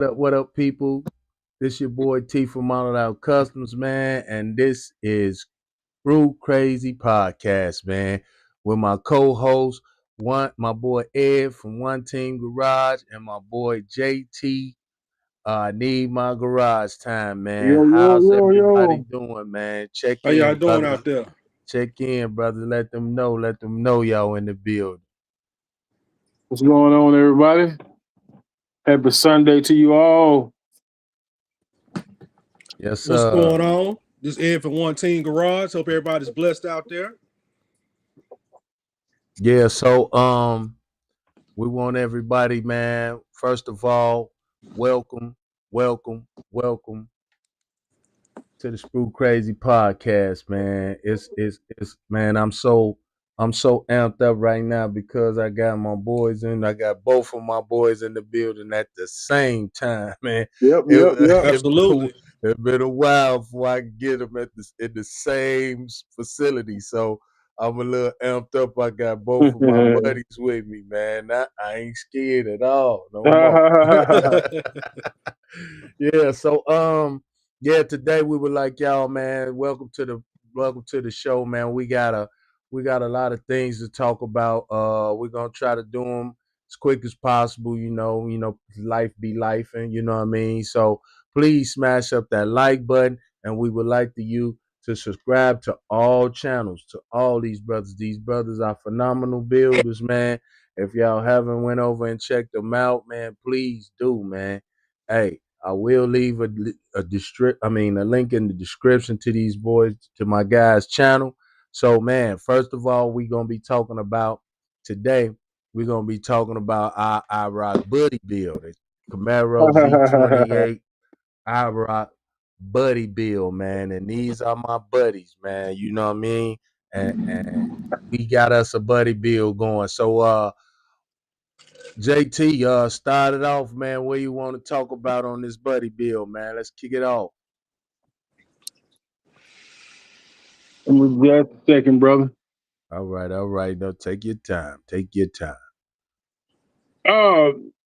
What up, people? This your boy T from Modeled Out Customs, man, and this is Brew Crazy Podcast, man, with my co-host, my boy Ed from One Team Garage, and my boy JT. I need my garage time, man. Yo, yo, How's yo, everybody yo. doing, man? Check How y'all in, doing brother. out there? Check in, brother. Let them know. Let them know y'all in the building. What's going on, everybody? Happy Sunday to you all. Yes, What's sir. going on? This Ed from One Team Garage. Hope everybody's blessed out there. Yeah, so we want everybody, man. First of all, welcome, welcome to the Sprue Crazy Podcast, man. It's man, I'm so amped up right now because I got my boys in. I got both of my boys in the building at the same time, man. Yep, It yep, yep. Absolutely. it been a while before I can get them in the same facility. So I'm a little amped up. I got both of my buddies with me, man. I ain't scared at all no more. Yeah, so yeah, today we would like y'all, man. Welcome to the show, man. We got a lot of things to talk about. We're gonna try to do them as quick as possible. Life be life, and you know what I mean. So please smash up that like button, and we would like you to subscribe to all channels, to all these brothers. These brothers are phenomenal builders, man. If y'all haven't went over and checked them out, man, please do, man. Hey, I will leave a link in the description to these boys, to my guys' channel. So, man, first of all, we're gonna be talking about today. We're gonna be talking about our IROC buddy build, the Camaro Z28 IROC buddy build, man. And these are my buddies, man. You know what I mean? And we got us a buddy build going. So, JT, started off, man. What you want to talk about on this buddy bill, man? Let's kick it off. I'm just a second, brother. All right. No, take your time. Take your time. Uh,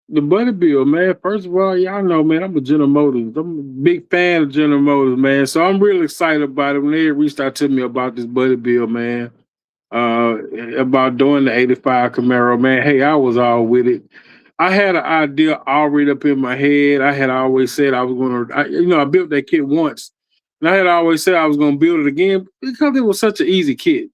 the Buddy Bill, man. First of all, y'all know, man, I'm a General Motors. I'm a big fan of General Motors, man. So I'm really excited about it when they reached out to me about this Buddy Bill, man. Uh, about doing the 85 Camaro, man. Hey, I was all with it. I had an idea already up in my head. I had always said I was I built that kit once. And I had always said I was going to build it again because it was such an easy kit.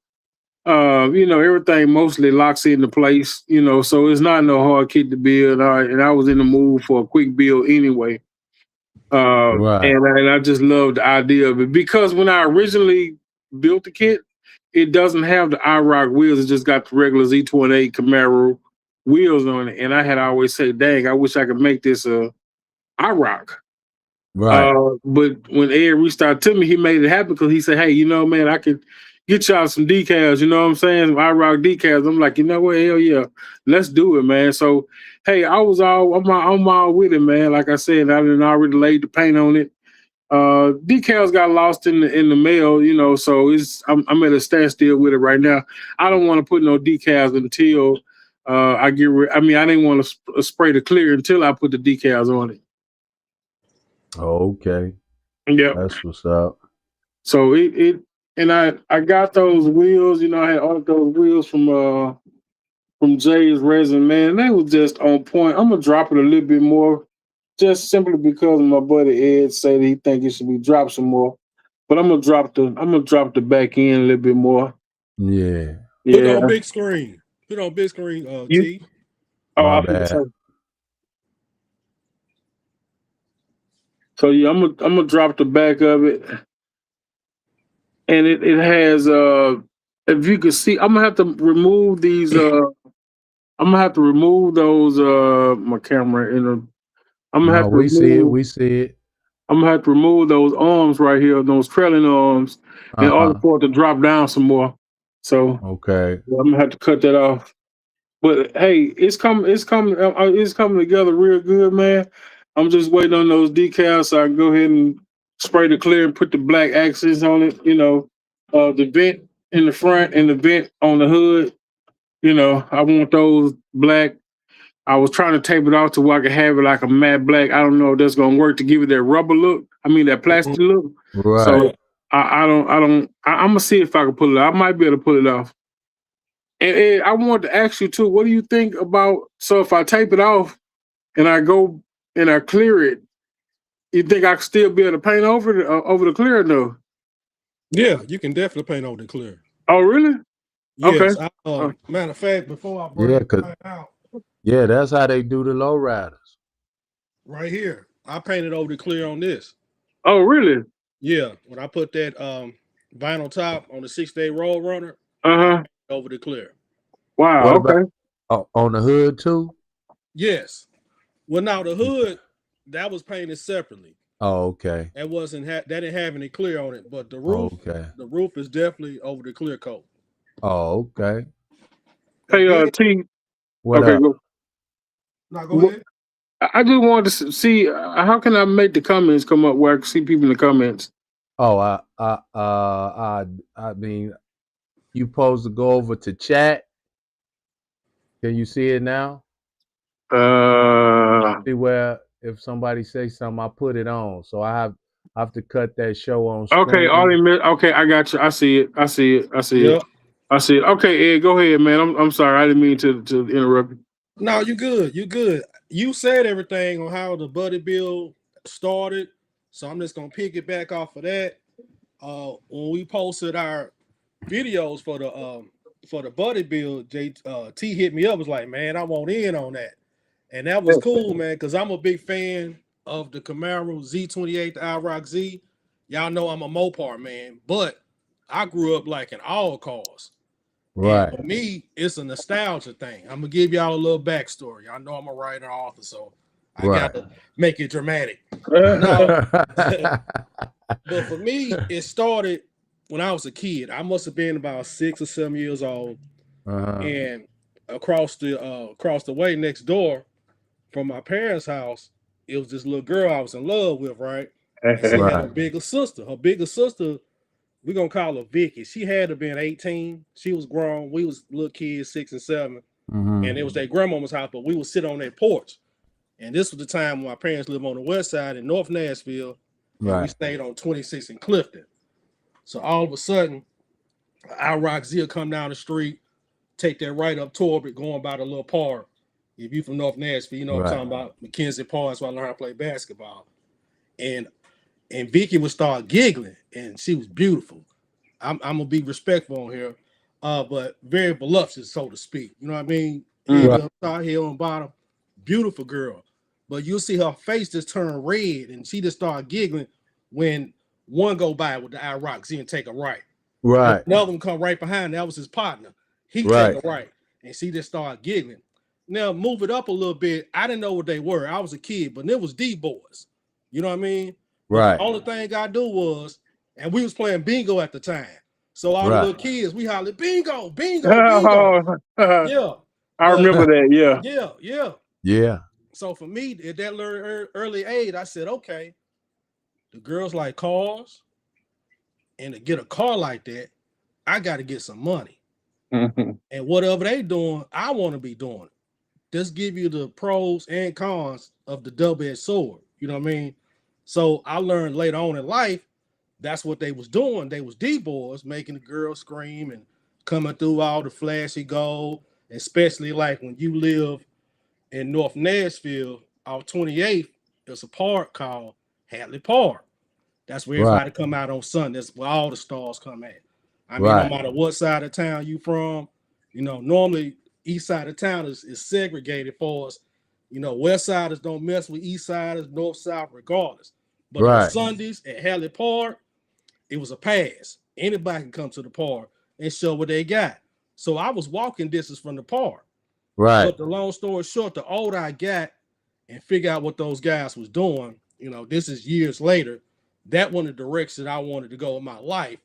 Everything mostly locks into place, so it's not no hard kit to build. And I was in the mood for a quick build anyway. Right. And I just loved the idea of it because when I originally built the kit, it doesn't have the IROC wheels. It just got the regular Z28 Camaro wheels on it. And I had always said, dang, I wish I could make this a IROC. Right. But when Ed reached out to me, he made it happen because he said, hey, man, I could get y'all some decals, you know what I'm saying? Some IROC decals. I'm like, you know what? Hell yeah. Let's do it, man. So, hey, I'm all with it, man. Like I said, I done already laid the paint on it. Decals got lost in the mail, so I'm at a standstill with it right now. I don't want to put no decals until I I didn't want to spray the clear until I put the decals on it. Okay. Yep. That's what's up. So and I got those wheels, I had all those wheels from Jay's resin, man. They was just on point. I'm gonna drop it a little bit more, just simply because my buddy Ed said he think it should be dropped some more. But I'm gonna drop the back end a little bit more. Yeah. Put it Yeah. on big screen. Put it on big screen, You T. My I think bad. so. So yeah, I'm gonna drop the back of it. And it has if you can see, I'm gonna have to remove these I'm gonna have to remove those my camera in a I'm gonna No, have to we see it. remove We see it. I'm gonna have to remove those arms right here, those trailing arms, in order Uh-huh. for it to drop down some more. So Okay. yeah, I'm gonna have to cut that off. But hey, it's coming together real good, man. I'm just waiting on those decals so I can go ahead and spray the clear and put the black accents on it. The vent in the front and the vent on the hood. I want those black. I was trying to tape it off to where I could have it like a matte black. I don't know if that's gonna work to give it that rubber look. I mean that plastic look. Right. So I'm gonna see if I can pull it off. I might be able to pull it off. And I wanted to ask you too, what do you think about, so if I tape it off and I go and I clear it, you think I could still be able to paint over the clear? No. Yeah, you can definitely paint over the clear. Oh really? Okay. Yes. Matter of fact, before I bring Yeah, it cause out, that's how they do the lowriders. right here, I painted over the clear on this. Oh really? Yeah, when I put that vinyl top on the 6-day road runner, Uh-huh. over the clear. Wow, What about okay. on the hood too? Yes. Well, now the hood that was painted separately. Oh, okay. That wasn't that didn't have any clear on it, but the Oh, roof, okay. the roof is definitely over the clear coat. Oh, okay. Hey, And then, T. What Okay, up? go. now go ahead. I just wanted to see how can I make the comments come up where I can see people in the comments. Oh, I mean, you supposed to go over to chat. Can you see it now? See where if somebody say something, I put it on. So I have to cut that show on Okay, screen. okay, I got you. I see it. I see it. I see it. Yep. I see it. Okay, Ed, go ahead, man. I'm sorry. I didn't mean to interrupt you. No, you good. You good. You said everything on how the buddy bill started. So I'm just gonna pick it back off of that. When we posted our videos for the buddy bill, T hit me up, was like, man, I want in on that. And that was cool, man, because I'm a big fan of the Camaro Z28, the IROC Z. Y'all know I'm a Mopar man, but I grew up liking all cars. And Right. for me, it's a nostalgia thing. I'm gonna give y'all a little backstory. I know I'm a writer and author, so I Right. gotta make it dramatic. Now, but for me, it started when I was a kid. I must have been about 6 or 7 years old, and across the way next door from my parents' house, it was this little girl I was in love with, right? And she had a Right. bigger sister. Her bigger sister, we're gonna call her Vicky. She had to been 18. She was grown. We was little kids, 6 and 7. And it was their grandmama's house, but we would sit on that porch. And this was the time when my parents lived on the west side in North Nashville, and we Right. stayed on 26 in Clifton. So all of a sudden, our Rock Z come down the street, take that right up Torbit, going by the little park. If you from North Nashville, you know what I'm talking about. McKenzie Park is where I learned how to play basketball. And Vicky would start giggling, and she was beautiful. I'm gonna be respectful on here, but very voluptuous, so to speak. You know what I mean? Head Right. up top, head on bottom, beautiful girl. But you'll see her face just turn red, and she just start giggling when one go by with the IROC Z and take a right. Right. Another one come right behind. That was his partner. He Right. take a right, and she just started giggling. Now move it up a little bit. I didn't know what they were. I was a kid, but it was D boys. You know what I mean? But Right. the only thing I do was, and we was playing bingo at the time. So all the Right. little kids, we hollered bingo, bingo, bingo. Yeah. I But remember that. Yeah. yeah. Yeah. So for me, at that early age, I said, okay, the girls like cars, and to get a car like that, I got to get some money. And whatever they doing, I want to be doing it. Just give you the pros and cons of the double-edged sword. You know what I mean? So I learned later on in life, that's what they was doing. They was D-boys making the girls scream and coming through all the flashy gold, especially like when you live in North Nashville, off 28th, there's a park called Hadley Park. That's where Right. everybody come out on Sunday. That's where all the stars come at. I mean, no Right. matter what side of town you from, you know, normally east side of town is segregated for us. You know, west siders don't mess with east siders, north south, regardless. But on Right. Sundays at Hadley Park, it was a pass. Anybody can come to the park and show what they got. So I was walking distance from the park. Right. But the long story short, the older I got and figure out what those guys was doing, you know, this is years later. That one of the direction I wanted to go in my life.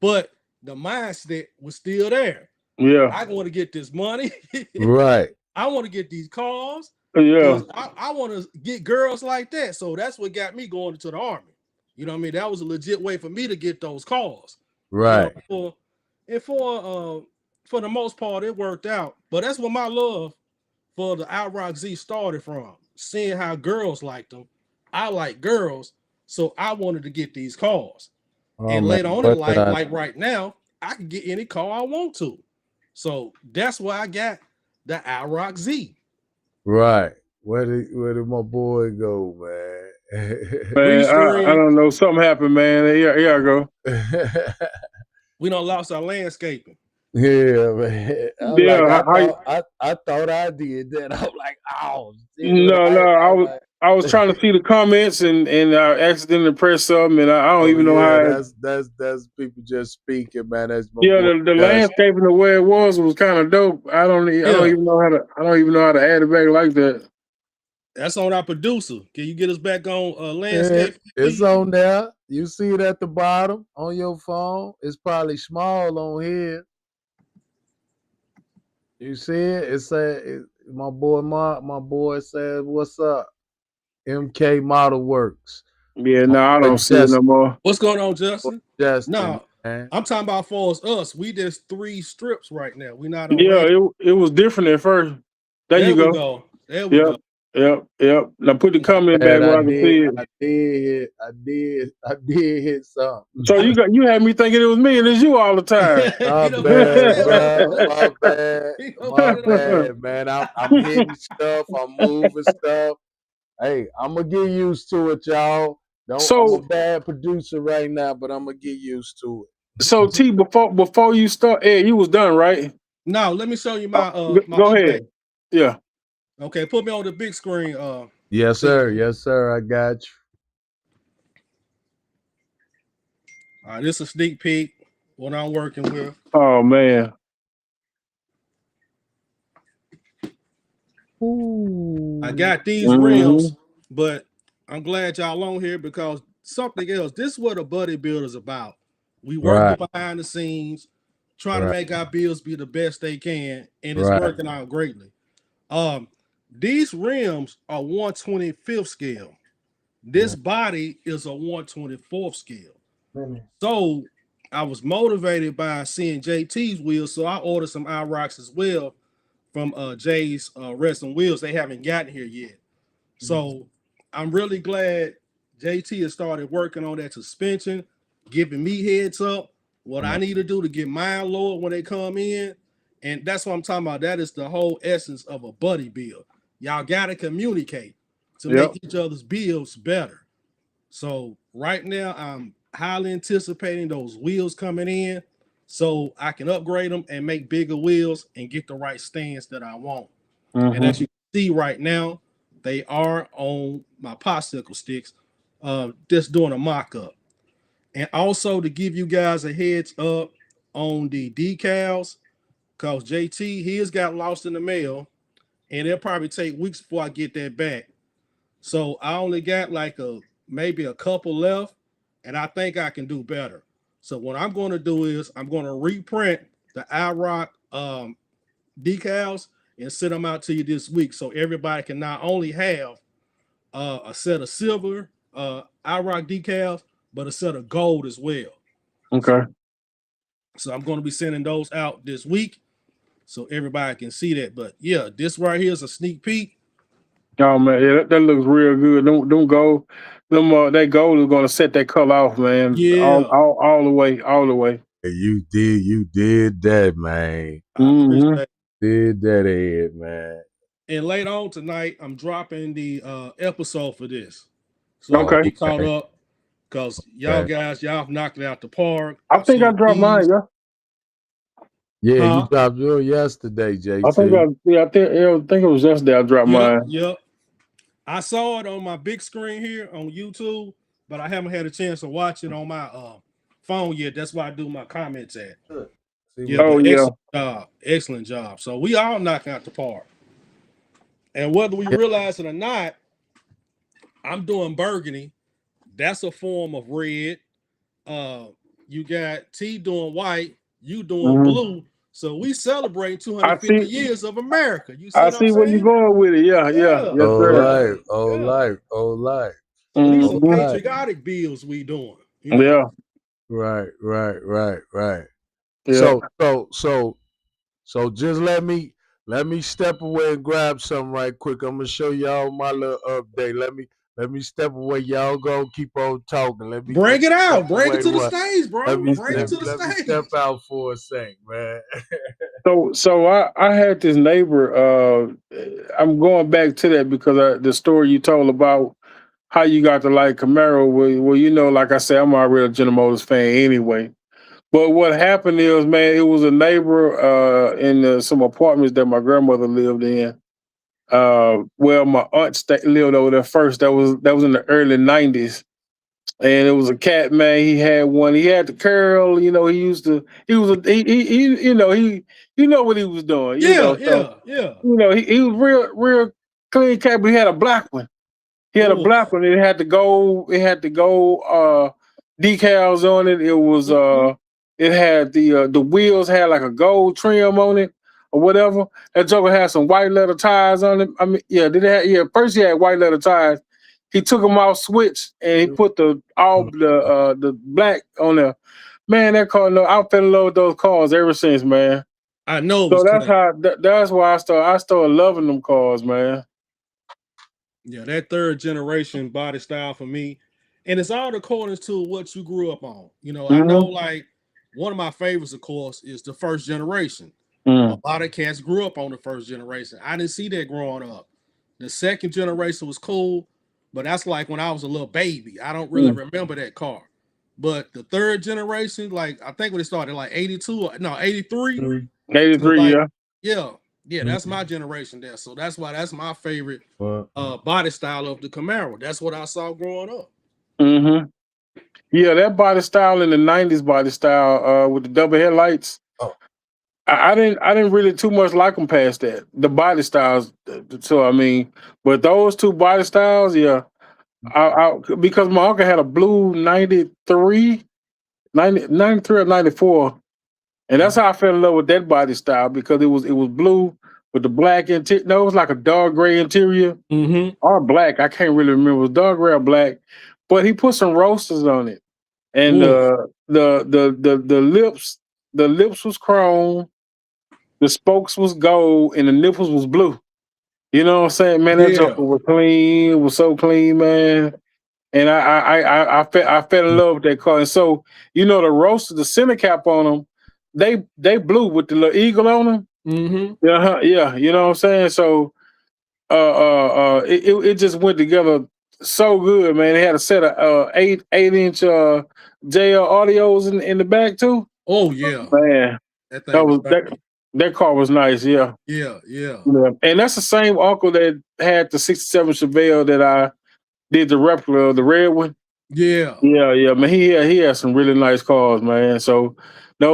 But the mindset was still there. Yeah. I want to get this money. Right. I want to get these cars. Yeah. I want to get girls like that. So that's what got me going into the Army. You know what I mean? That was a legit way for me to get those cars. Right. You know, for the most part, it worked out. But that's what my love for the IROC Z started from. Seeing how girls liked them. I like girls, so I wanted to get these cars. Oh, And man, later on in life, like right now, I can get any car I want to. So that's why I got the IROC Z. Right. Where did my boy go, man? Man, I don't know. Something happened, man. Here I go. We done lost our landscaping. Yeah, man. I thought I did that. I'm like, oh, no. I was trying to see the comments and I accidentally pressed something, and I don't even know how. That's people just speaking, man. That's my Yeah, boy. the landscaping the way it was kind of dope. I don't even know how to add it back like that. That's on our producer. Can you get us back on landscape? It's on there. You see it at the bottom on your phone. It's probably small on here. You see it? It said my boy said, "What's up?" MK Model Works. Yeah, no, I don't see it no more. What's going on, Justin? No, I'm talking about for us. We just 3 strips right now. We not on. Yeah, it was different at first. There you go. There we go. Yep. Now put the comment back where I can see it. I did hit something. So you had me thinking it was me and it's you all the time. My bad, man. I'm hitting stuff. I'm moving stuff. Hey, I'm gonna get used to it, y'all. I'm a bad producer right now, but I'm gonna get used to it. So T, before you start, you was done, right? No, let me show you my my go ahead. Yeah. Okay, put me on the big screen. Yes, sir. Yes, sir. I got you. All right, this is a sneak peek what I'm working with. Oh man. Ooh. I got these rims, but I'm glad y'all on here because something else. This is what a buddy build is about. We working behind the scenes, trying to make our builds be the best they can, and it's working out greatly. These rims are 1/25th scale. This body is a 1/24th scale. So I was motivated by seeing JT's wheels, so I ordered some IROCs as well from Jay's Wrestling Wheels. They haven't gotten here yet. So I'm really glad JT has started working on that suspension, giving me heads up what I need to do to get mine lower when they come in. And that's what I'm talking about. That is the whole essence of a buddy build. Y'all got to communicate to make each other's builds better. So right now, I'm highly anticipating those wheels coming in so I can upgrade them and make bigger wheels and get the right stance that I want. And as you can see right now, they are on my popsicle sticks, just doing a mock-up. And also to give you guys a heads up on the decals, because JT, his got lost in the mail, and it'll probably take weeks before I get that back. So I only got like maybe a couple left, and I think I can do better. So what I'm going to do is I'm going to reprint the IROC decals and send them out to you this week, so everybody can not only have a set of silver IROC decals, but a set of gold as well. Okay. So I'm going to be sending those out this week, so everybody can see that. But yeah, this right here is a sneak peek. Oh man, yeah, that looks real good. Don't go. That gold is gonna set that color off, man. Yeah, all the way. You did that, man. Did that, Ed, man. And later on tonight, I'm dropping the episode for this. So I'll be caught up because y'all guys, y'all knocked it out the park. I think I dropped mine, Yeah, you dropped yours yesterday, JT. I think it was yesterday I dropped mine. Yep. I saw it on my big screen here on YouTube, but I haven't had a chance to watch it on my phone yet. That's why I do my comments at. Excellent job. So we all knock out the park. And whether we realize it or not, I'm doing burgundy. That's a form of red. You got T doing white. You doing blue. So we celebrate 250 years of America. You see I see where you're going with it. Yeah. Yes, sir. Old life. So these are patriotic bills we doing. You know? Yeah. Right. Yeah. So just let me Let me step away and grab something right quick. I'm gonna show y'all my little update. Let me step away. Y'all go keep on talking. Let Bring me it step out. Bring it away. to the What? stage, Let bro. me Bring it to the let me step stage. out for a sec, man. So I had this neighbor. I'm going back to that because the story you told about how you got to like Camaro. Well, you know, like I said, I'm already a General Motors fan anyway. But what happened is, man, it was a neighbor in some apartments that my grandmother lived in. Well, my aunt lived over there first. That was in the early '90s, and it was a cat, man. He had one. He had the curl. You know, he used to. He was a. He you know he you know what he was doing. You Yeah, know, so yeah. he was real clean cat, but he had a black one. He had a Oh. black one. It had to go decals on it. It was Mm-hmm. it had the wheels had like a gold trim on it or whatever. That joker had some white leather tires on it. I mean, yeah, first he had white leather tires. He took them off switch and he put the black on there. Man, that car, no, I fell in love with those cars ever since, man. I know it was So that's clean. that's why I started loving them cars, man. Yeah, that third generation body style for me. And it's all according to what you grew up on. You know, I know Mm-hmm. like one of my favorites, of course, is the first generation. A Mm. lot of cats grew up on the first generation. I didn't see that growing up. The second generation was cool, but that's like when I was a little baby. I don't really Mm. remember that car. But the third generation, like I think when it started, like 82, no, 83 Mm, to 83, like, yeah. yeah, yeah, that's my mm, generation there. So that's why that's my favorite but body style of the Camaro. That's what I saw growing up. Mm-hmm. Yeah, that body style in the '90s body style with the double headlights. oh, I didn't really too much like them past that. The body styles. So I mean, but those two body styles, yeah. Because my uncle had a blue 93 or 94, and that's mm, how I fell in love with that body style because it was blue with the black interior. No, it was like a dark gray interior Mm-hmm. or black. I can't really remember. It was dark gray or black, but he put some roasters on it. And Oh, the lips was chrome, the spokes was gold, and the nipples was blue. You know what I'm saying, man? That yeah. joker was clean. It was so clean, man. And I fell in love with that car. And so the roaster, the center cap on them, they blue with the little eagle on them. Mm-hmm. Yeah, yeah. You know what I'm saying? So it just went together so good, man. They had a set of 8-inch JL audios in the back too. Oh yeah. Man, That that thing was was bad. that car was nice, yeah. Yeah, yeah. Yeah. And that's the same uncle that had the '67 Chevelle that I did the replica of, the red one. Yeah. Yeah, yeah, man. He had some really nice cars, man. So that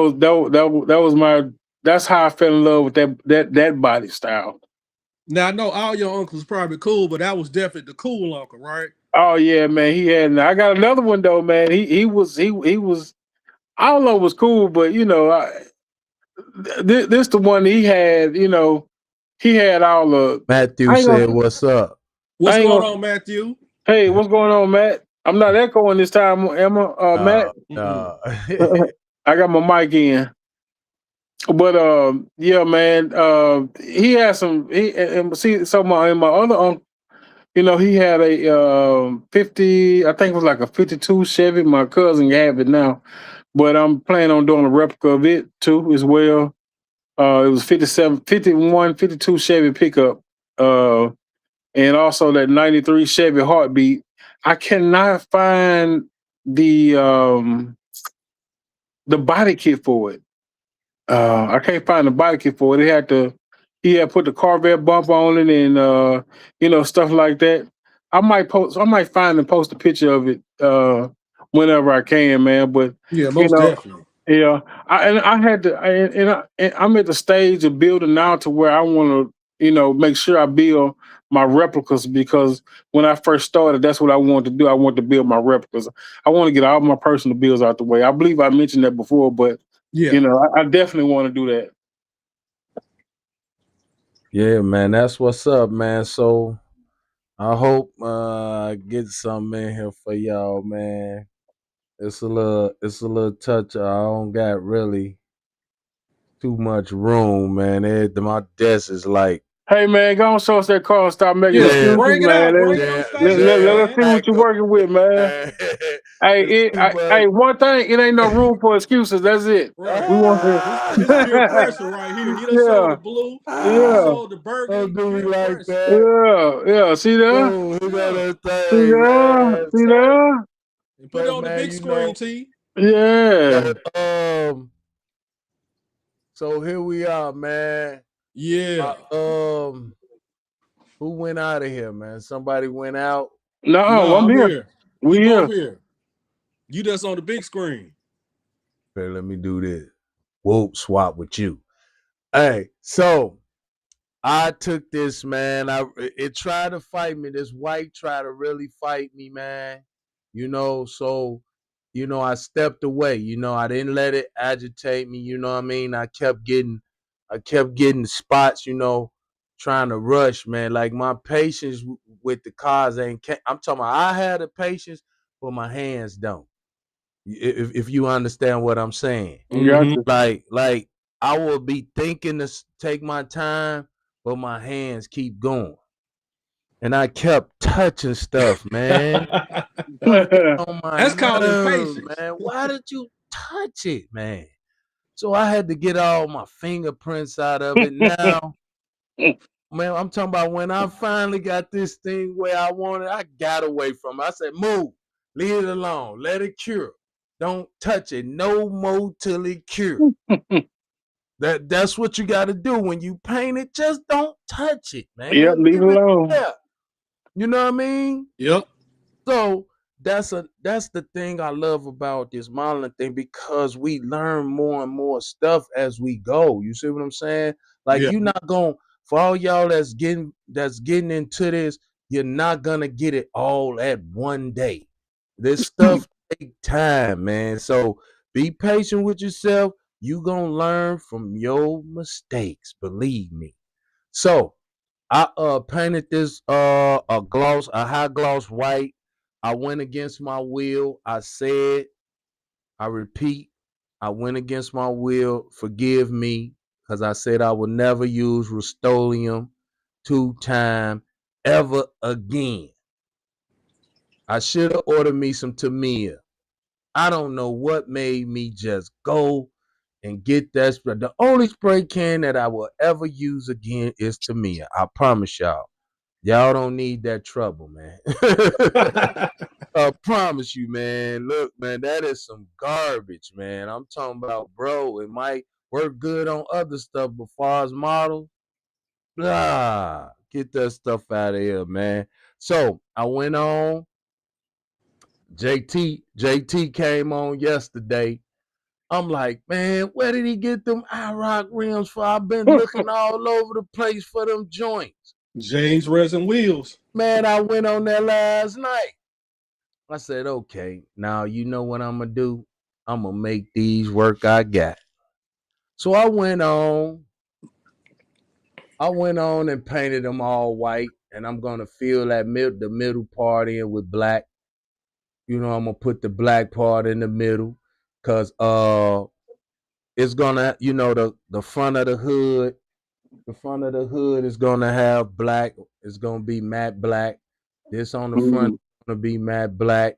was my that's how I fell in love with that body style. Now I know all your uncles probably cool, but that was definitely the cool uncle, right? Oh yeah, man. He had. I got another one though, man. He was. I don't know. It was cool, but this the one he had. He had all the. Matthew I ain't said, gonna. "What's up?" What's I ain't going gonna. on, Matthew? Hey, what's going on, Matt? I'm not echoing this time, Emma. Matt. Mm-mm. No. I got my mic in. But yeah, man. He had some. And see, so my other uncle. He had a 50. I think it was like a '52 Chevy. My cousin have it now. But I'm planning on doing a replica of it too as well. It was 57, 51, 52 Chevy pickup, uh, and also that '93 Chevy Heartbeat. I cannot find the um, the body kit for it. I can't find the body kit for it. He had put the Corvette bump on it and stuff like that. I might find and post a picture of it whenever I can, man. But Yeah, you most know, definitely. yeah, I had to, and I'm at the stage of building now to where I want to, make sure I build my replicas because when I first started, that's what I wanted to do. I want to build my replicas. I want to get all my personal bills out the way. I believe I mentioned that before, but Yeah. I definitely want to do that. Yeah, man, that's what's up, man. So I hope I get something in here for y'all, man. It's a little touch. I don't got really too much room, man. My desk is like, Hey man, go on show us that car and stop making Yeah, damn, excuses, bring it man. out. Bring it on stage, Let damn us man. see what you're echo, working with, man. man. Hey, It's too much. hey, one thing, it ain't no room for excuses. That's it. Right. We want to. This peer pressure right here. He done sold Yeah, the blue. He done yeah, sold the Don't burgundy. do me Peer like pressure. that. yeah. See there? Oh, he got Yeah. that See thing, there? man. See So, there? And put it but on the man, big screen, T. Yeah. but, so here we are, man. Yeah. Who went out of here, man? Somebody went out. No, No, I'm I'm here. here. We We both here. here. You just on the big screen. Okay, let me do this. Whoop, swap with you. Hey, so I took this, man. It tried to fight me. This white tried to really fight me, man. So I stepped away. I didn't let it agitate me. You know what I mean? I kept getting spots. Trying to rush, man. Like my patience with the cars ain't. I'm talking about. I had the patience, but my hands don't. If you understand what I'm saying. Got you. Like I will be thinking to take my time, but my hands keep going. And I kept touching stuff, man. That was getting on my That's called nerve, impatience. man. Why did you touch it, man? So I had to get all my fingerprints out of it. Now, man, I'm talking about when I finally got this thing where I wanted, I got away from it. I said, move, leave it alone, let it cure. Don't touch it no more till it cure. That's what you got to do when you paint it. Just don't touch it, Yep, man. leave it Give it alone. there. You know what I mean? Yep. So that's the thing I love about this modeling thing because we learn more and more stuff as we go. You see what I'm saying? Like Yeah. you're not going for all y'all that's getting into this, you're not gonna get it all at one day. This stuff take time, man. So be patient with yourself. You gonna learn from your mistakes, believe me. So I painted this a high gloss white. I went against my will. I repeat, I went against my will. Forgive me, because I said I would never use Restream 2 time ever again. I should have ordered me some Tamiya. I don't know what made me just go and get that spray. The only spray can that I will ever use again is Tamiya. I promise y'all. Y'all don't need that trouble, man. I promise you, man. Look, man, that is some garbage, man. I'm talking about, bro. It might work good on other stuff, but far as models, blah, get that stuff out of here, man. So I went on. JT came on yesterday. I'm like, man, where did he get them IROC rims for? I've been looking all over the place for them joints. James Resin Wheels. Man, I went on there last night. I said, okay, now you know what I'm gonna do? I'm gonna make these work I got. So I went on and painted them all white, and I'm gonna fill the middle part in with black. I'm gonna put the black part in the middle, cause it's gonna, the front of the hood. The front of the hood is gonna have black. It's gonna be matte black. This on the front Mm, is gonna be matte black,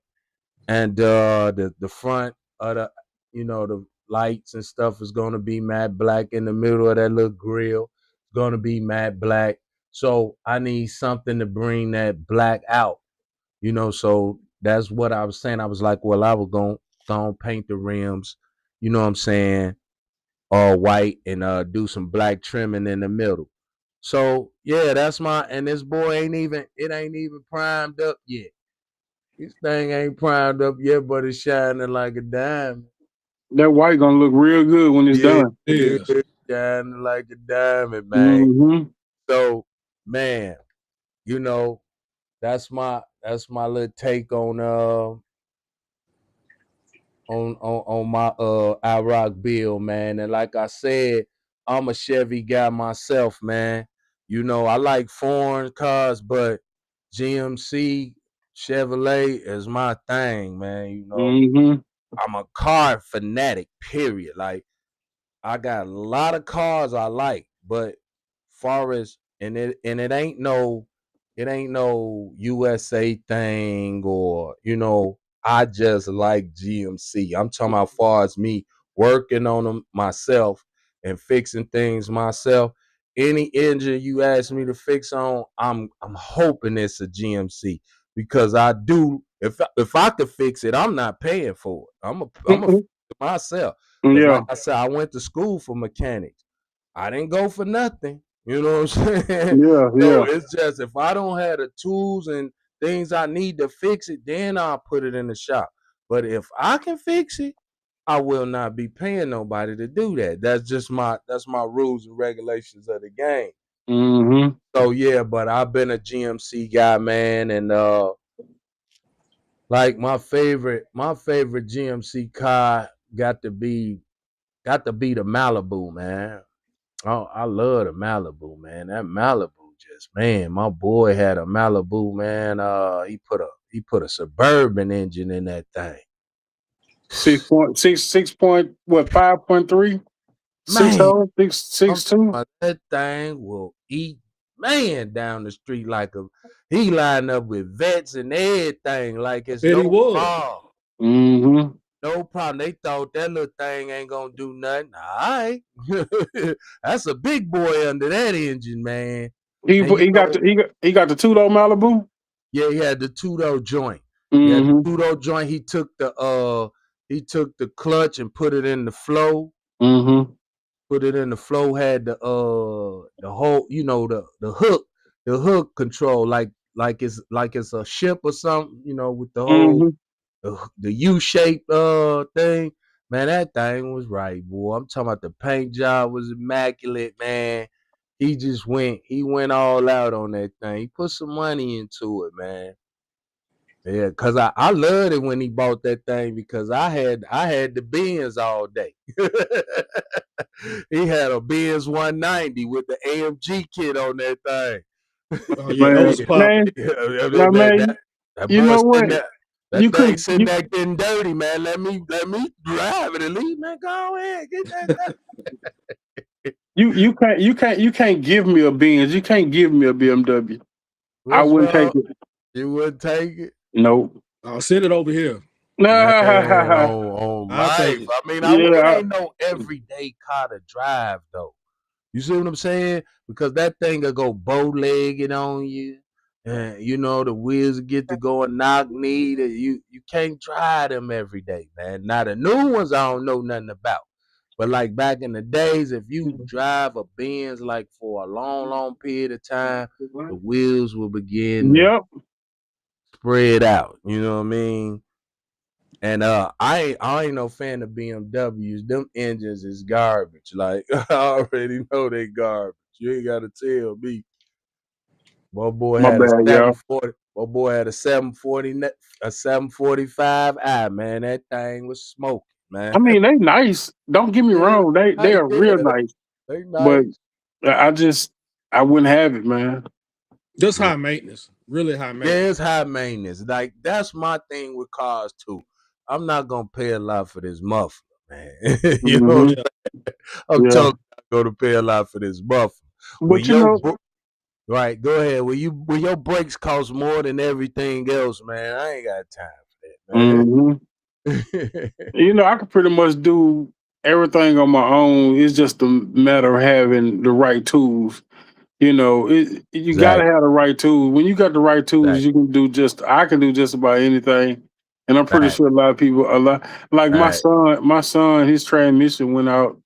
and the front of the lights and stuff is gonna be matte black. In the middle of that little grill, it's gonna be matte black. So I need something to bring that black out. So that's what I was saying. I was like, well, I was gonna paint the rims. You know what I'm saying? All white and do some black trimming in the middle. So yeah, that's and this boy ain't even primed up yet. This thing ain't primed up yet, but it's shining like a diamond. that white gonna look real good when it's Yeah, done. Yes. shining like a diamond, man. Mm-hmm. So, man, you know, that's my little take on my IROC bill, man. And like I said, I'm a Chevy guy myself, man. I like foreign cars, but GMC Chevrolet is my thing, man. Mm-hmm. I'm a car fanatic, period. Like I got a lot of cars I like, but far as it ain't no USA thing, or I just like GMC. I'm talking about far as me working on them myself and fixing things myself. Any engine you ask me to fix on, I'm hoping it's a GMC, because I do. If I could fix it, I'm not paying for it. I'm a fix it myself. Because like Yeah, I said, I went to school for mechanics. I didn't go for nothing. You know what I'm saying? yeah, So yeah. it's just, if I don't have the tools and things I need to fix it, then I'll put it in the shop. But if I can fix it, I will not be paying nobody to do that. That's my rules and regulations of the game. Mm-hmm. So yeah, but I've been a GMC guy, man, and like my favorite GMC car got to be the Malibu, man. Oh, I love the Malibu, man. That Malibu just, man, my boy had a Malibu, man. He put a Suburban engine in that thing. 6.6, what, 5.3? Six Man, oh, I'm talking 6.2? about that thing will eat man down the street like he lined up with vets and everything like it's Bet he no was. problem. Mm-hmm. No problem. They thought that little thing ain't gonna do nothing. All right. That's a big boy under that engine, man. He And he got the two door Malibu. yeah, he had the two-door joint. He had the Mm-hmm. two-door joint. He took the clutch and put it in the flow. Mm-hmm. Put it in the flow. Had the whole, the hook control, like it's a ship or something, with the whole Mm-hmm. the U-shaped thing. Man, that thing was right, boy. I'm talking about the paint job was immaculate, man. He went all out on that thing. He put some money into it, man. Yeah, cause I loved it when he bought that thing, because I had the Benz all day. He had a Benz 190 with the AMG kit on that thing. Oh yeah, that Man, was popping. man, Yeah, now man, man, that you bus know what? sitting there, You that thing couldn't sitting there getting dirty, man. Let me drive it and leave, man. Go ahead, get that. you can't give me a Benz. You can't give me a BMW. I What's wouldn't take wrong? it. You wouldn't take it? Nope. I'll send it over here. Man, on I'll take life. it. I mean, it Yeah. ain't no everyday car to drive though. You see what I'm saying? Because that thing will go bow-legged on you. And the wheels get to go and knock knee. You can't drive them every day, man. Now the new ones I don't know nothing about. But like back in the days, if you drive a Benz like for a long, long period of time, the wheels will begin to Yep. spread out. You know what I mean? And I ain't no fan of BMWs. Them engines is garbage. Like I already know they garbage. You ain't gotta tell me. My boy My had a bad, y'all. 740. My boy had a 745 man. That thing was smoking, man. I mean, they nice. Don't get me Yeah, wrong. They nice. are real Yeah, nice. they But nice. I wouldn't have it, man. Just high maintenance. Really high Yeah, maintenance. it's high maintenance. Like that's my thing with cars too. I'm not gonna pay a lot for this muffler, man. You know what Hmm. Yeah. I'm Yeah. totally not gonna pay a lot for this muffler. When But your right, go ahead. When your brakes cost more than everything else, man, I ain't got time mhm. for that, man. I could pretty much do everything on my own. It's just a matter of having the right tools. You got to Exactly. have the right tools. When you got the right tools, Exactly. I can do just about anything. And I'm pretty Right. sure a lot, like Right. my son, his transmission went out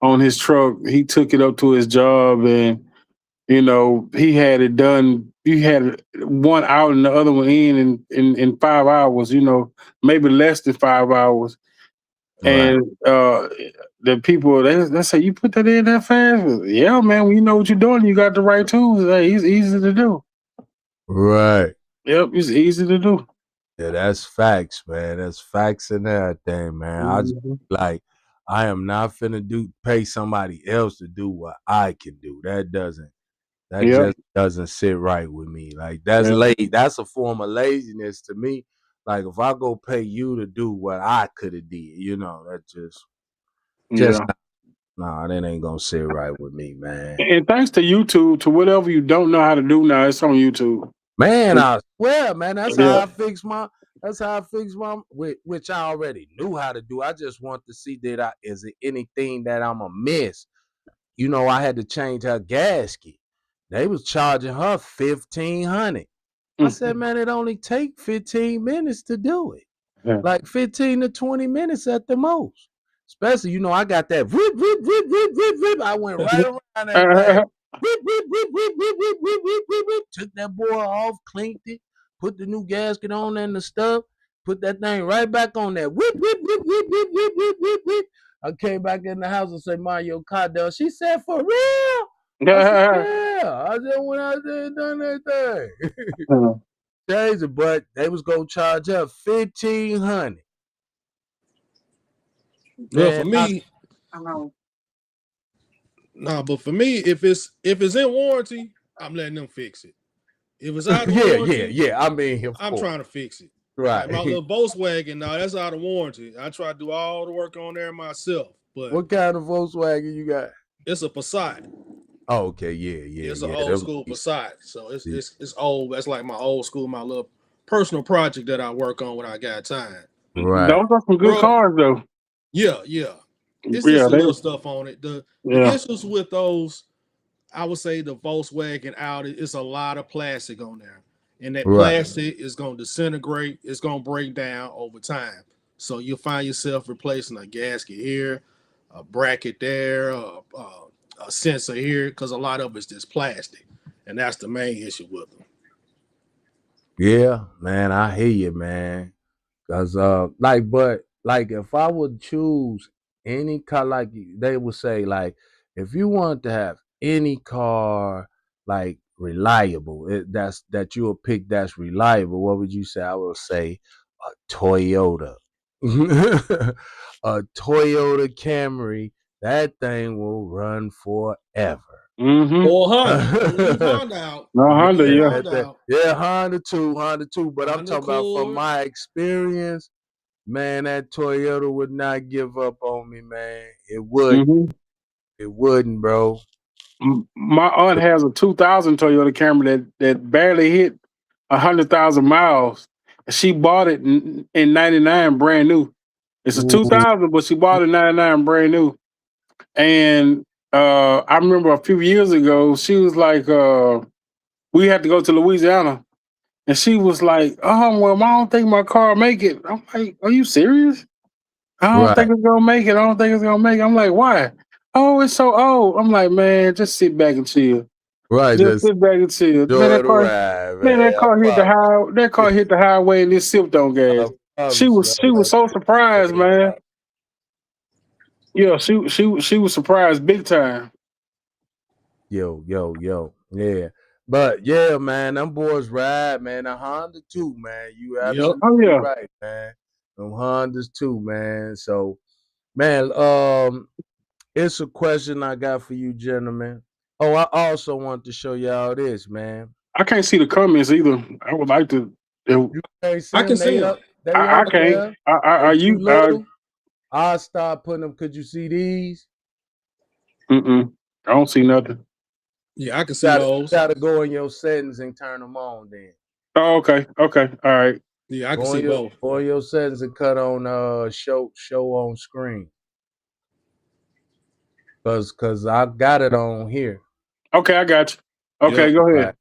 on his truck. He took it up to his job and, he had it done. He had one out and the other one in 5 hours, maybe less than 5 hours. Right. And the people they say, you put that in that fast? Yeah, man. When you know what you're doing, you got the right tools. Hey, it's easy to do. Right. Yep, it's easy to do. Yeah, that's facts, man. That's facts and everything, man. I just Mhm. like I am not finna pay somebody else to do what I can do. That Yep, just doesn't sit right with me. Like that's yep, late. That's a form of laziness to me. Like if I go pay you to do what I could have did, that just yeah. not. Nah, that ain't gonna sit right with me, man. And thanks to YouTube, to whatever you don't know how to do now, it's on YouTube. Man, I swear, man, Yeah. that's how I fix my which I already knew how to do. I just want to see that is it anything that I'm a miss. You know, I had to change her gasket. They was charging her $1,500. I said, man, it only take 15 minutes to do it. Yeah. Like 15 to 20 minutes at the most. Especially, you know, I got that rip, rip, rip, rip, rip, rip. I went right around that thing. Rip, rip, rip, rip, rip, rip, rip, rip, rip, rip. Took that boy off, cleaned it, put the new gasket on and the stuff, put that thing right back on there. Whip, whip, whip, whip, whip, whip, whip, whip, whip. I came back in the house and said, Mario car done. She said, for real? I said, yeah. I just went out there and done that thing. Crazy, but they was gonna charge her $1,500. Well, for me, but for me, if it's in warranty, I'm letting them fix it. If it's out of warranty, yeah. I mean, of I'm course. trying to fix it. Right. Like my little Volkswagen, now that's out of warranty. I try to do all the work on there myself. But what kind of Volkswagen you got? it's a Passat. Oh, okay, yeah. It's an old school Passat. So it's old. That's like my old school, my little personal project that I work on when I got time. Right. Those are some good cars, though. Yeah. It's just some little stuff on it. The issues with those, I would say the Volkswagen Audi, it's a lot of plastic on there. And that plastic is going to disintegrate. It's going to break down over time. So you'll find yourself replacing a gasket here, a bracket there, a sensor here, because a lot of it's just plastic. And that's the main issue with them. Yeah, man, I hear you, man. Cause but if I would choose any car, like they would say, like if you want to have any car like reliable, that you will pick that's reliable, what would you say? I would say a Toyota. A Toyota Camry, that thing will run forever. Or Honda. Leave Honda out. No, Honda, yeah, Honda too. But I'm Honda talking about from my experience, man, that Toyota would not give up on me, man. It wouldn't. It wouldn't, bro. My aunt has a 2000 Toyota Camry that barely hit 100,000 miles. She bought it in 99 brand new. It's a 2000, but she bought it in 99 brand new. And I remember a few years ago, she was like, we had to go to Louisiana. And she was like, oh, well, I don't think my car make it. I'm like, are you serious? I don't think it's going to make it. I don't think it's going to make it. I'm like, why? Oh, it's so old. I'm like, man, just sit back and chill. Right, just sit back and chill. Man, that car hit the highway and it sipped on gas. She was so surprised, man. Yeah, she was surprised big time. Yo. Yeah. But yeah, man, them boys ride, man. A Honda too, man. You absolutely right, man. Them Hondas too, man. So, man, it's a question I got for you, gentlemen. Oh, I also want to show y'all this, man. I can't see the comments either. I would like to. I can see them. I can't. Are you? I'll start putting them. Could you see these? I don't see nothing. Yeah, I can see those. You gotta go in your settings and turn them on then. Oh, okay. All right. Yeah, I can see both. Go in your settings and cut on show on screen. Cause I got it on here. Okay, I got you. Okay, go ahead.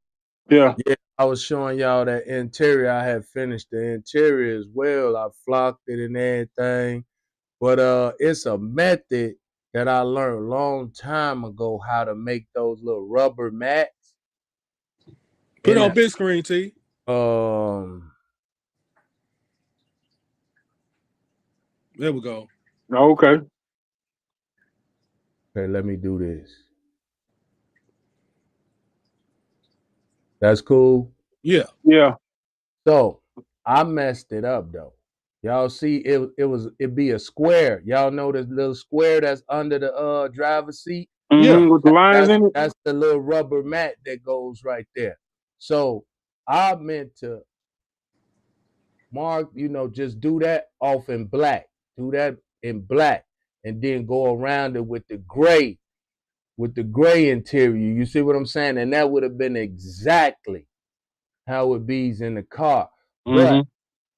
Yeah. I was showing y'all that interior. I had finished the interior as well. I flocked it and everything. But it's a method that I learned a long time ago how to make those little rubber mats. Put it on big screen, T. There we go. Okay. Okay, let me do this. That's cool? Yeah. So I messed it up though. Y'all see it be a square. Y'all know this little square that's under the driver's seat? With the lines in it? That's the little rubber mat that goes right there. So I meant to mark, just do that off in black. Do that in black. and then go around it with the gray interior. You see what I'm saying? And that would have been exactly how it bees in the car. But Mm-hmm.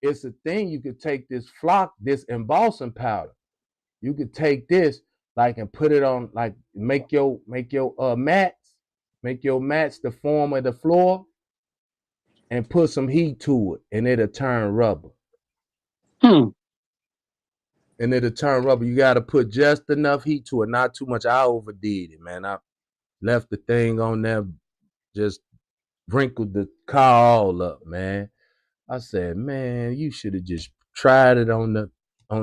it's a thing, you could take this embossing powder. You could take this like and put it on, like make your mats the form of the floor and put some heat to it and it'll turn rubber. Hmm. You got to put just enough heat to it, not too much. I overdid it, man. I left the thing on there, just wrinkled the car all up, man. I said, man, you should have just tried it on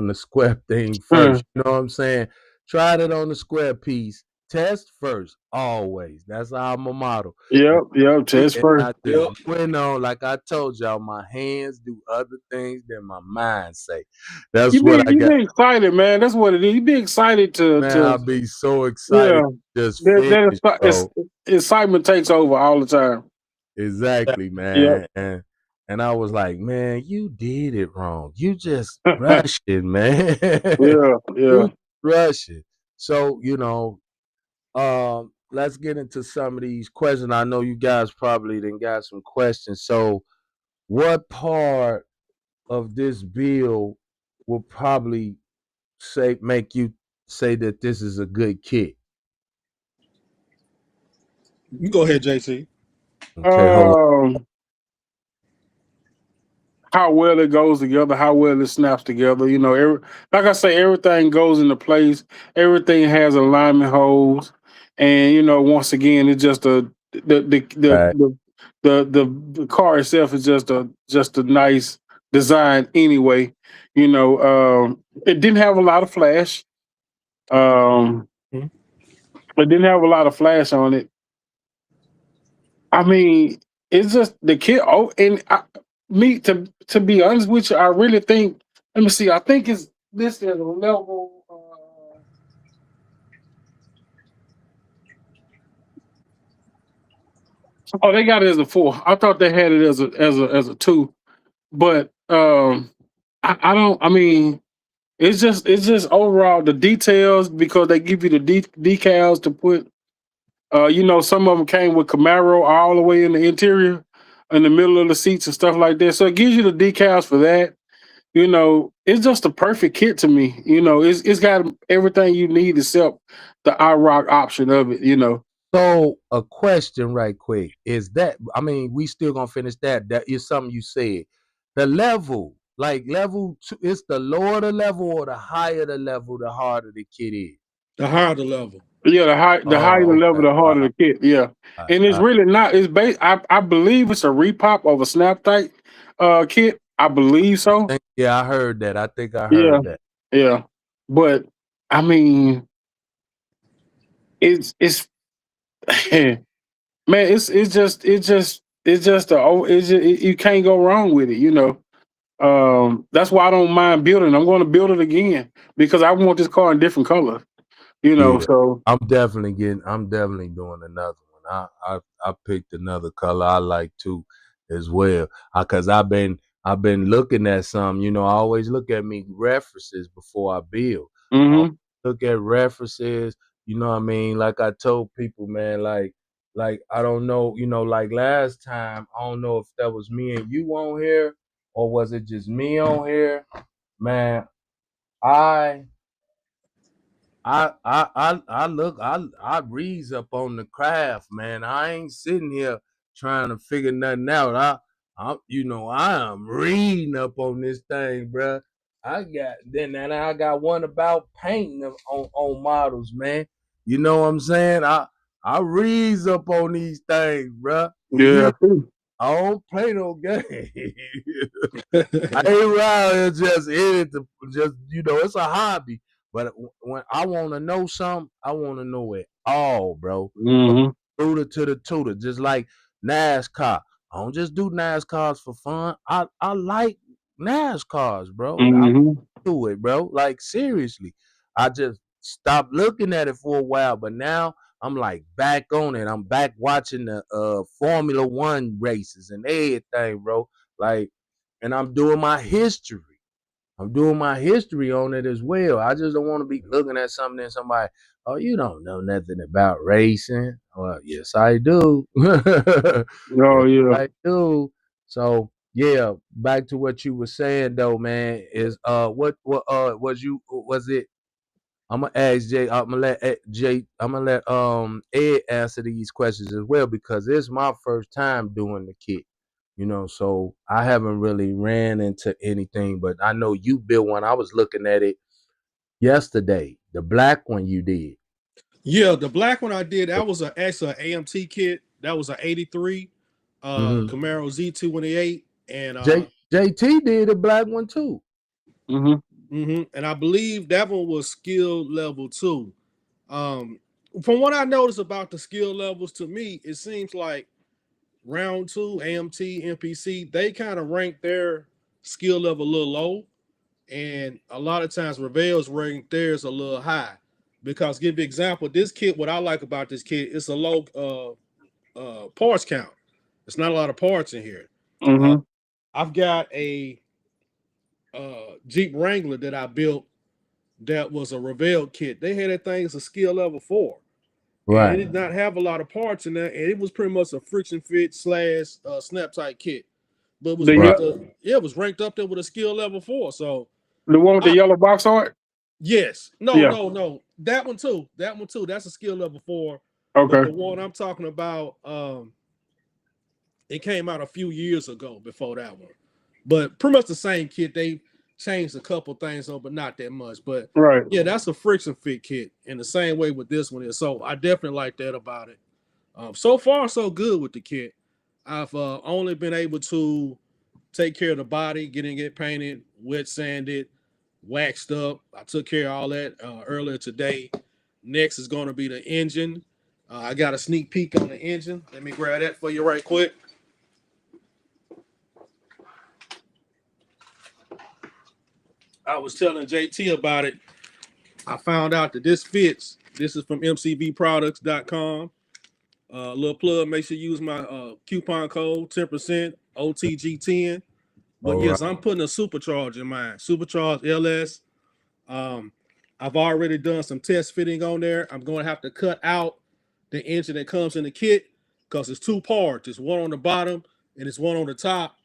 the square thing Hmm. first. You know what I'm saying? Tried it on the square piece. Test first, always. That's how I'm a model. And Yep. Yep. Test first. I just Yep. went on, like I told y'all, my hands do other things than my mind say. That's You what be I you got. be excited, man. That's what it is. You be excited Man, to I'll be so yeah. excited to just That finish, bro. excitement takes over all the time. Exactly, Yep. man. And I was like, man, you did it wrong. You just rushed it, man. Yeah. Yeah. You rush it. So, let's get into some of these questions. I know you guys probably then got some questions. So, what part of this bill will probably make you say that this is a good kit? You go ahead, JC. Okay, hold on. Um. How well it goes together, how well it snaps together. Like I say, everything goes into place. Everything has alignment holes, and once again, it's just Right. the car itself is just a nice design anyway. It didn't have a lot of flash. Um, Hmm. it didn't have a lot of flash on it. I mean, it's just the kid. Oh, and me to be honest with you, I really think. Let me see. I think it's this is a level. Oh, they got it as a 4. I thought they had it as a 2, but I don't. I mean, it's just overall the details because they give you the decals to put. Some of them came with Camaro all the way in the interior, in the middle of the seats and stuff like that. So it gives you the decals for that. It's just a perfect kit to me. It's got everything you need except the iRock option of it. So a question right quick is that, I mean, we still gonna finish that. That is something you said. The level, like level two, it's the lower the level or the higher the level, the harder the kid is. The higher the level. Yeah, the higher the Oh, level, okay. the harder the kit. Yeah, and it's really not. It's based. I believe it's a repop of a Snap Tight kit. I believe so. Yeah, I heard that. I think I Yeah, heard that. yeah. But I mean, it's man, you can't go wrong with it. That's why I don't mind building. I'm going to build it again because I want this car in different colors. Yeah, So I'm definitely doing another one. I picked another color I like too, as well. Cause I've been looking at some. I always look at me references before I build. I always hmm look at references. You know what I mean? Like I told people, man. Like I don't know. Like last time, I don't know if that was me and you on here, or was it just me on here, man. I I look I reads up on the craft, man. I ain't sitting here trying to figure nothing out. I am reading up on this thing, bruh. I got one about painting on models, man. You know what I'm saying? I reads up on these things, bruh. yeah, I don't play no game. I ain't around here just in it to just it's a hobby. But when I want to know something, I want to know it all, bro. From hmm tutor to the tutor, just like NASCAR. I don't just do NASCARs for fun. I like NASCARs, bro. I hmm do it, bro. Like seriously, I just stopped looking at it for a while, but now I'm like back on it. I'm back watching the Formula One races and everything, bro. Like, and I'm doing my history. I'm doing my history on it as well. I just don't want to be looking at something and somebody, oh, you don't know nothing about racing. Well, yes, I do. Oh Yes, yeah. I do. So yeah, back to what you were saying though, man, is what was it? I'm gonna ask Jay. I'm gonna let Jay. I'm gonna let Ed answer these questions as well because it's my first time doing the kit. So I haven't really ran into anything, but I know you built one. I was looking at it yesterday. The black one you did. Yeah, the black one I did, that was actually an AMT kit. That was an 83 Mm-hmm. Camaro Z228. And JT did a black one too. and I believe that one was skill level 2. From what I noticed about the skill levels, to me, it seems like round 2, AMT, MPC, they kind of rank their skill level a little low. And a lot of times Reveal's rank theirs a little high. Because give you an example, this kit, what I like about this kit, it's a low parts count. It's not a lot of parts in here. Uh, Mm-hmm. I've got a Jeep Wrangler that I built that was a Reveal kit. They had that thing as a skill level 4. And it Right. did not have a lot of parts in there. And it was pretty much a friction fit slash snap tight kit. But it was Right. ranked up, yeah, it was ranked up there with a skill level 4. So The one with the I yellow box on it. yes. No, Yeah. no, no. That one too. That one too. That's a skill level 4. But Okay. the one I'm talking about, it came out a few years ago before that one. But pretty much the same kit. They changed a couple things on, but not that much. But Right. yeah, that's a friction fit kit in the same way with this one is. So I definitely like that about it. So far, so good with the kit. I've only been able to take care of the body, getting it painted, wet sanded, waxed up. I took care of all that earlier today. Next is going to be the engine. I got a sneak peek on the engine. Let me grab that for you right quick. I was telling JT about it. I found out that this fits. This is from mcvproducts.com. Little plug, make sure you use my coupon code 10% OTG10. But All right. yes, I'm putting a supercharge in mine. Supercharge LS. Um, I've already done some test fitting on there. I'm going to have to cut out the engine that comes in the kit because it's two parts. It's one on the bottom and it's one on the top.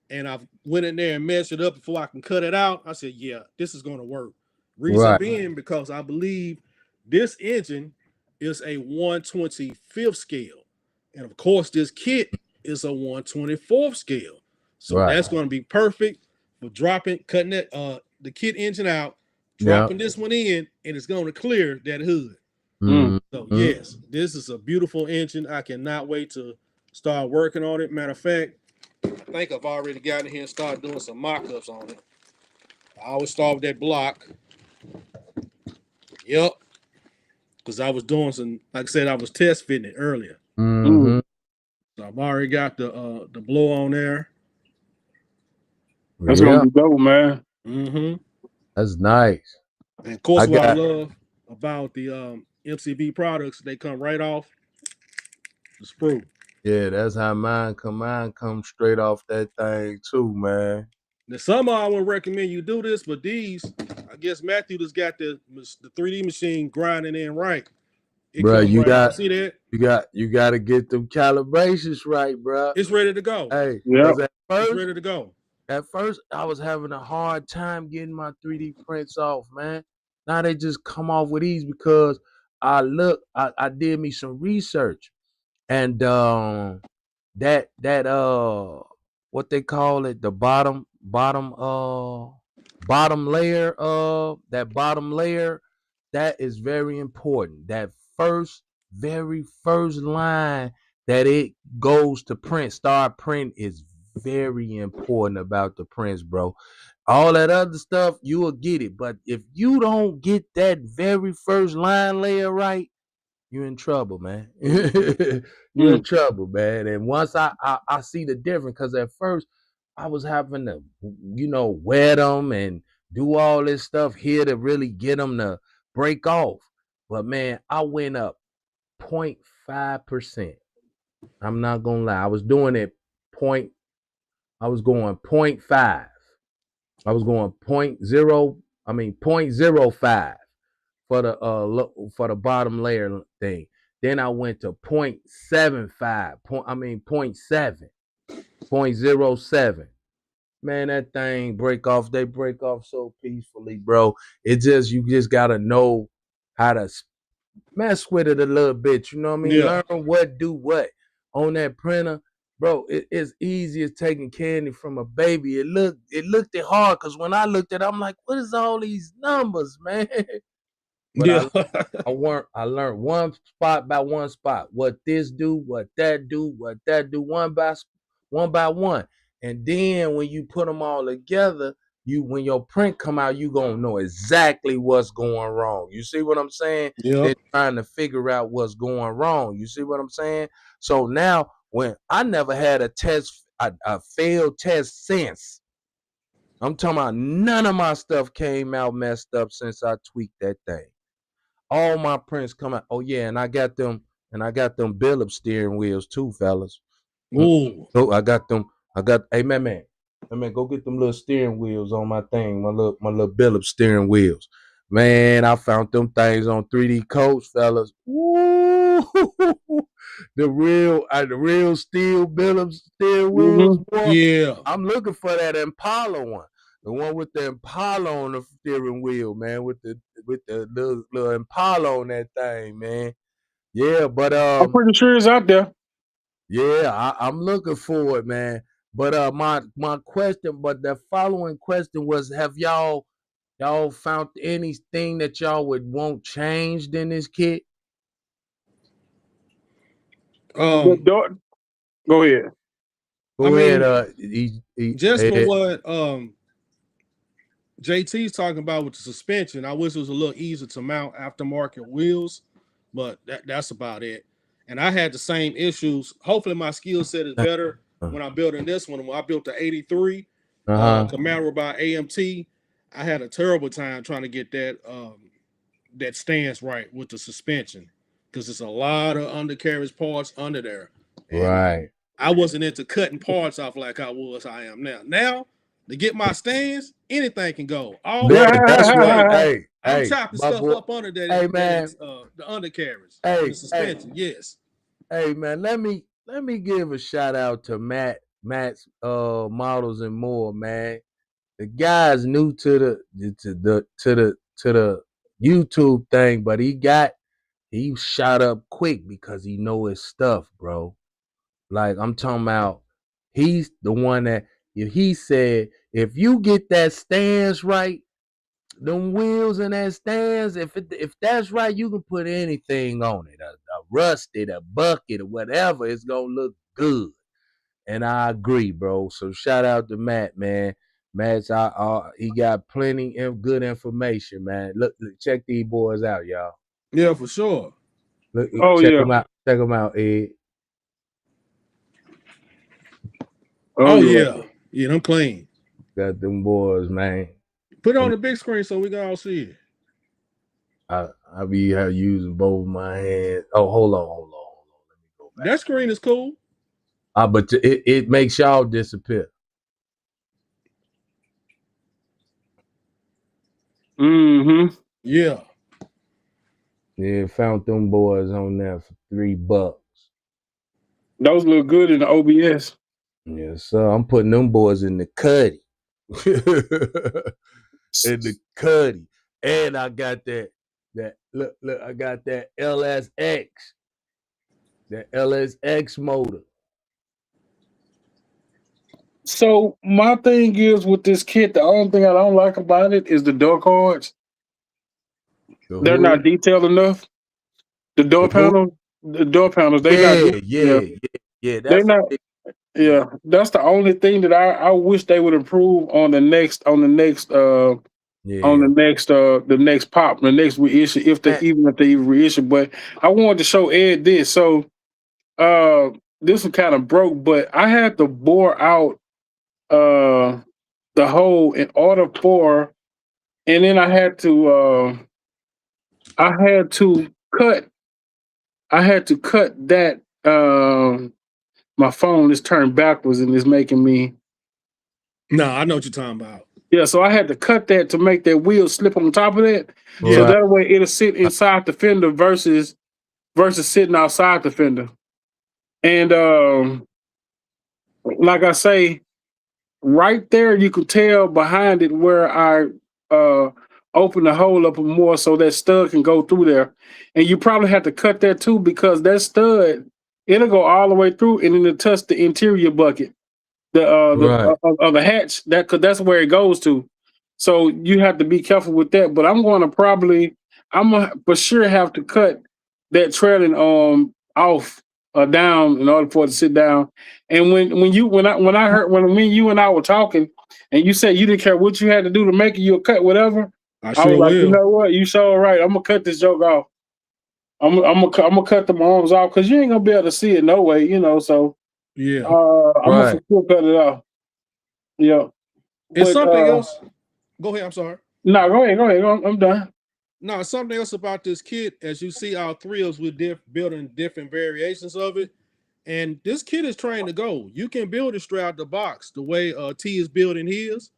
And I've went in there and measured up before I can cut it out. I said, yeah, this is going to work. Reason Right. being because I believe this engine is a 1/25th scale. And of course, this kit is a 1/24th scale. So Right. that's going to be perfect for dropping, cutting that the kit engine out, Yeah. dropping this one in, and it's going to clear that hood. Mm. So Mm-hmm. yes, this is a beautiful engine. I cannot wait to start working on it. Matter of fact, I think I've already gotten here and started doing some mock-ups on it. I always start with that block. Yep. Because I was doing some, like I said, I was test fitting it earlier. Mm-hmm. Mm. So I've already got the blow on there. That's gonna Yeah. be dope, man. Mm-hmm. That's nice. And of course, I what I got love about the MCV products, they come right off the sprue. yeah, that's how mine come. Mine come straight off that thing too, man. Now, some I would recommend you do this, but these, I guess Matthew just got the 3D machine grinding in right. It Bruh, comes you right off. got See that? you got to get them calibrations right, bruh. It's ready to go. Hey, Yep. cause It's ready to go. at first I was having a hard time getting my 3D prints off, man. Now they just come off with ease because I did me some research and that what they call it, the bottom layer, that bottom layer, that is very important. That first very first line that it goes to print, start print, is very important about the prints, bro. All that other stuff you will get it, but if you don't get that very first line layer right, you're in trouble, man. You're in Mm. trouble, man. And once I see the difference, because at first I was having to, wet them and do all this stuff here to really get them to break off. But man, I went up 0.5%. I'm not gonna lie. I was doing it point. I was going point 0.5. I was going .05 for the bottom layer thing. Then I went to .75, .7, .07. Man, that thing break off. They break off so peacefully, bro. It just you just gotta know how to mess with it a little bit. You know what I mean? Yeah. Learn what do what on that printer, bro. It's easy as taking candy from a baby. It looked hard because when I looked at it, I'm like, what is all these numbers, man? But Yeah. I learned one spot by one spot. What this do, what that do, what that do, one by one. And then when you put them all together, when your print come out, you gonna know exactly what's going wrong. You see what I'm saying? Yep. They're trying to figure out what's going wrong. You see what I'm saying? So now when I never had a failed test since. I'm talking about none of my stuff came out messed up since I tweaked that thing. All my prints come out. Oh yeah, and I got them Billup steering wheels too, fellas. Mm. Ooh. Oh, I got them. Hey man, go get them little steering wheels on my thing, my little Billup steering wheels. Man, I found them things on 3D Coach, fellas. Woo! the real steel Billup steering wheels, Mm-hmm. boy. Yeah. I'm looking for that Impala one. The one with the Impala on the steering wheel, man, with the little Impala on that thing, man. Yeah, but I'm pretty sure it's out there. yeah, I'm looking for it, man. But the following question was, have y'all found anything that y'all would want changed in this kit? The Um, door. Go ahead. I Go ahead, mean, just for Ed. what JT's talking about with the suspension, I wish it was a little easier to mount aftermarket wheels, but that's about it. And I had the same issues. Hopefully, my skill set is better when I'm building this one. When I built the '83 Uh-huh. Camaro by AMT, I had a terrible time trying to get that stance right with the suspension because there's a lot of undercarriage parts under there, and Right. I wasn't into cutting parts off like I am now. Now to get my stands, anything can go. All Yeah, my that's what. like I'm Hey, chopping my stuff boy. up under Hey, that man. is the undercarriage and the Hey, hey, suspension. Yes. hey, man. Let me give a shout out to Matt's models and more, man. The guy's new to the YouTube thing, but he shot up quick because he know his stuff, bro. Like I'm talking about, he's the one that if he said if you get that stance right, them wheels and that stands, if that's right, you can put anything on it, a rusted, a bucket, or whatever. It's gonna look good. And I agree, bro. So shout out to Matt, man. Matt's he got plenty of good information, man. Look, check these boys out, y'all. Yeah, for sure. Look, Oh check yeah. them out. Check them out, Ed. Oh Oh yeah. yeah. Yeah, I'm clean. Got them boys, man. Put it on Them, the big screen so we can all see it. I be using both my hands. Oh, hold on. Let me go back. That screen is cool. But it makes y'all disappear. Mm-hmm. Yeah. Yeah, found them boys on there for $3. Those look good in the OBS. Yes, sir. I'm putting them boys in the cuddy. In the cuddy. And I got that look, I got that LSX motor. So my thing is with this kit, the only thing I don't like about it is the door cards. The They're not who? detailed enough. The The door who? panel, the door panels, they not. Yeah, Yeah, yeah, yeah. they That's a not. big yeah, Yeah, that's the only thing that I wish they would improve on yeah. the next pop, the next reissue, Man, if they even reissue. But I wanted to show Ed this. So this one kind of broke, but I had to bore out uh the hole in order for, and then I had to cut that my phone is turned backwards and it's making me No, I know what you're talking about. Yeah, so I had to cut that to make that wheel slip on top of that. So Yeah. Right. that way it'll sit inside the fender versus sitting outside the fender. And like I say, right there you could tell behind it where I uh open the hole up more so that stud can go through there. And you probably have to cut that too because that stud it'll go all the way through and then it'll touch the interior bucket Right. of the hatch that cause that's where it goes to. So you have to be careful with that. But I'm gonna for sure have to cut that trailing off down in order for it to sit down. And when I heard when me you and I were talking and you said you didn't care what you had to do to make it, you'll cut whatever. I I was sure like, you will. know what, you sure right. I'm gonna cut this joke off. I'm gonna cut the arms off because you ain't gonna be able to see it no way, you know. So Yeah. I'm gonna for Right. sure cut it off. Yeah. It's But something else. Go ahead. I'm sorry. no, go ahead, go ahead. I'm done. No, something else about this kit. As you see, our thrills with building different variations of it. And this kit is trained to go. You can build it straight out the box the way T is building his.